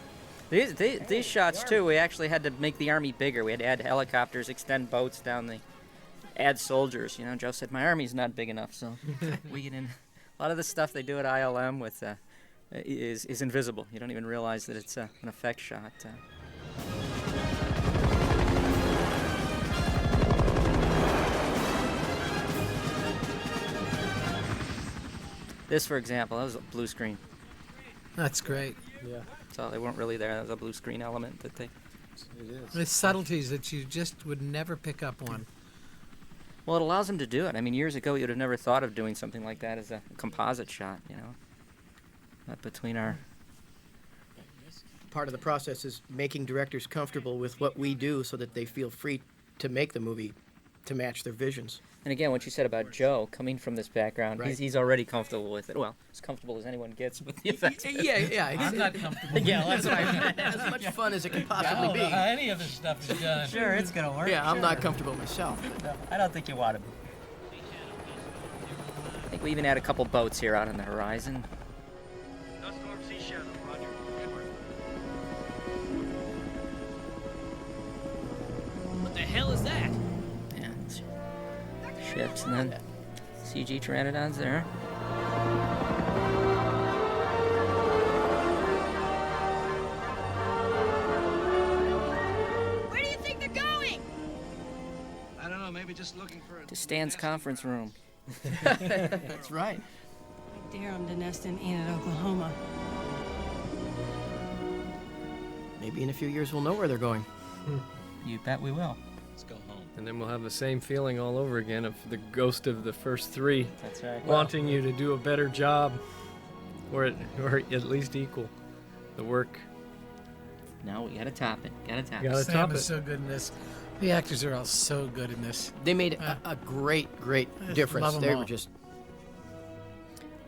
These shots, too, we actually had to make the army bigger. We had to add helicopters, extend boats down the... add soldiers. You know, Joe said, my army's not big enough, so we get in... A lot of the stuff they do at ILM with is invisible. You don't even realize that it's an effect shot. This, for example, that was a blue screen. That's great. Yeah. So they weren't really there. That was a blue screen element that they... It is. There's subtleties that you just would never pick up on. Well, it allows them to do it. I mean, years ago, you'd have never thought of doing something like that as a composite shot, you know. But between our part of the process is making directors comfortable with what we do so that they feel free to make the movie to match their visions. And again, what you said about Joe coming from this background, Right. he's already comfortable with it. Well, as comfortable as anyone gets with the effects. Yeah. I'm not comfortable. Yeah, that's what I meant. As much fun as it can I possibly don't be. know how any of this stuff is done. Sure, it's gonna work. Yeah, I'm sure. not comfortable myself. I don't think you want to be. I think we even had a couple boats here out on the horizon. No storm sea shadow, Roger. What the hell is that? Yeah, it's ships and then CG pteranodons there. Where do you think they're going? I don't know, maybe just looking for a... To Stan's conference room. That's right. I dare them to nest in Enid, Oklahoma. Maybe in a few years we'll know where they're going. You bet we will. Let's go home. And then we'll have the same feeling all over again of the ghost of the first three That's right. wanting you to do a better job, or at least equal the work. No, we gotta top it. Gotta top Gotta it. Sam top is it. so good in this. The actors are all so good in this. They made a great difference. love 'em They all. were just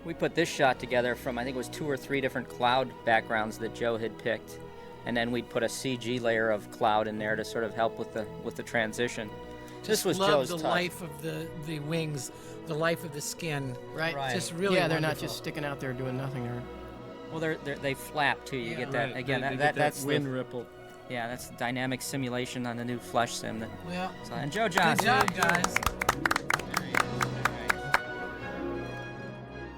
We put this shot together from, I think it was 2 or 3 different cloud backgrounds that Joe had picked. And then we'd put a CG layer of cloud in there to sort of help with the transition. This was love Joe's the touch. life of the wings, the life of the skin. right. Just really yeah, they're not wonderful. just sticking out there doing nothing. Well, they flap too. You get that Right, again. they That, get that's wind the, ripple. yeah, that's dynamic simulation on the new Flesh Sim. That, Well, so, and Joe good Johnson. job, guys.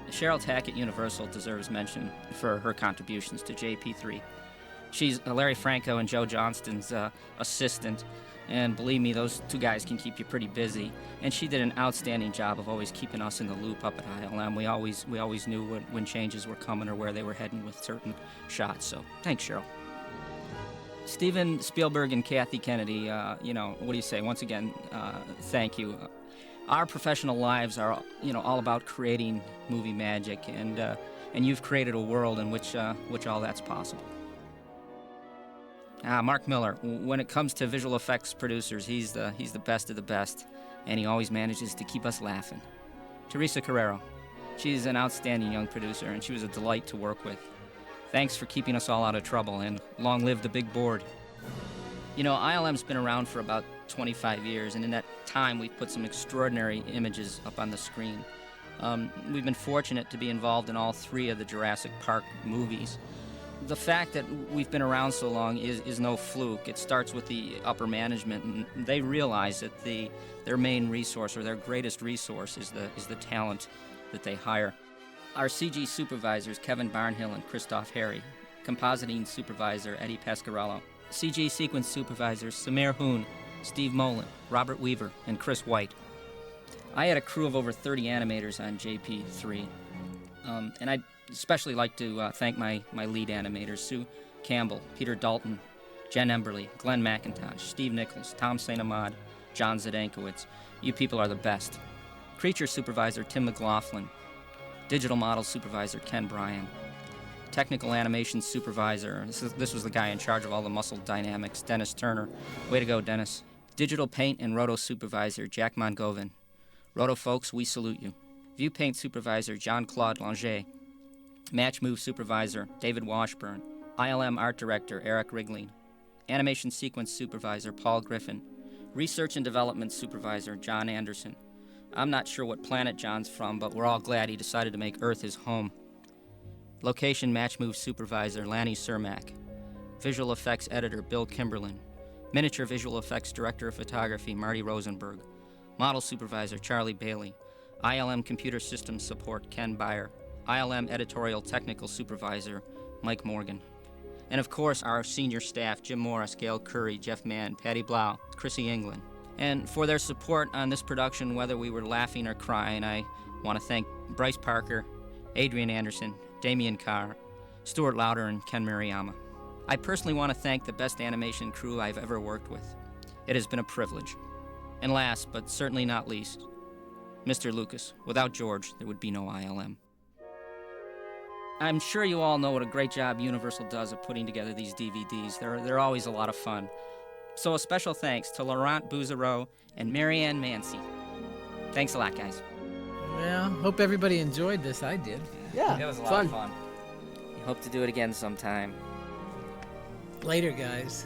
Cheryl Tack at Universal deserves mention for her contributions to JP3. She's Larry Franco and Joe Johnston's assistant, and believe me, those 2 guys can keep you pretty busy. And she did an outstanding job of always keeping us in the loop up at ILM. We always knew when changes were coming or where they were heading with certain shots. So thanks, Cheryl. Steven Spielberg and Kathy Kennedy, what do you say? Once again, thank you. Our professional lives are, all about creating movie magic, and you've created a world in which all that's possible. Mark Miller, when it comes to visual effects producers, he's the best of the best, and he always manages to keep us laughing. Teresa Carrero, she's an outstanding young producer, and she was a delight to work with. Thanks for keeping us all out of trouble, and long live the big board. ILM's been around for about 25 years, and in that time we've put some extraordinary images up on the screen. We've been fortunate to be involved in all 3 of the Jurassic Park movies. The fact that we've been around so long is no fluke. It starts with the upper management, and they realize that their main resource, or their greatest resource, is the talent that they hire. Our CG supervisors, Kevin Barnhill and Christoph Harry. Compositing supervisor, Eddie Pasquarello. CG sequence supervisors, Samir Hoon, Steve Mullen, Robert Weaver, and Chris White. I had a crew of over 30 animators on JP3, and I'd especially like to thank my lead animators, Sue Campbell, Peter Dalton, Jen Emberley, Glenn McIntosh, Steve Nichols, Tom St. Amad, John Zdankowicz. You people are the best. Creature supervisor, Tim McLaughlin. Digital model supervisor, Ken Bryan. Technical animation supervisor, this was the guy in charge of all the muscle dynamics, Dennis Turner. Way to go, Dennis. Digital paint and roto supervisor, Jack Mongovin. Roto folks, we salute you. View paint supervisor, Jean-Claude Langer. Match move supervisor, David Washburn. ILM art director, Eric Wrigley. Animation sequence supervisor, Paul Griffin. Research and development supervisor, John Anderson. I'm not sure what planet John's from, but we're all glad he decided to make Earth his home. Location match move supervisor, Lanny Cermak. Visual effects editor, Bill Kimberlin. Miniature visual effects director of photography, Marty Rosenberg. Model supervisor, Charlie Bailey. ILM computer systems support, Ken Byer. ILM editorial technical supervisor, Mike Morgan. And of course, our senior staff, Jim Morris, Gail Curry, Jeff Mann, Patty Blau, Chrissy England. And for their support on this production, whether we were laughing or crying, I want to thank Bryce Parker, Adrian Anderson, Damian Carr, Stuart Lauder, and Ken Mariyama. I personally want to thank the best animation crew I've ever worked with. It has been a privilege. And last, but certainly not least, Mr. Lucas. Without George, there would be no ILM. I'm sure you all know what a great job Universal does of putting together these DVDs. They're always a lot of fun. So a special thanks to Laurent Bouzereau and Marianne Mancy. Thanks a lot, guys. Well, hope everybody enjoyed this. I did. Yeah, It was a lot fun. of fun. We hope to do it again sometime. Later, guys.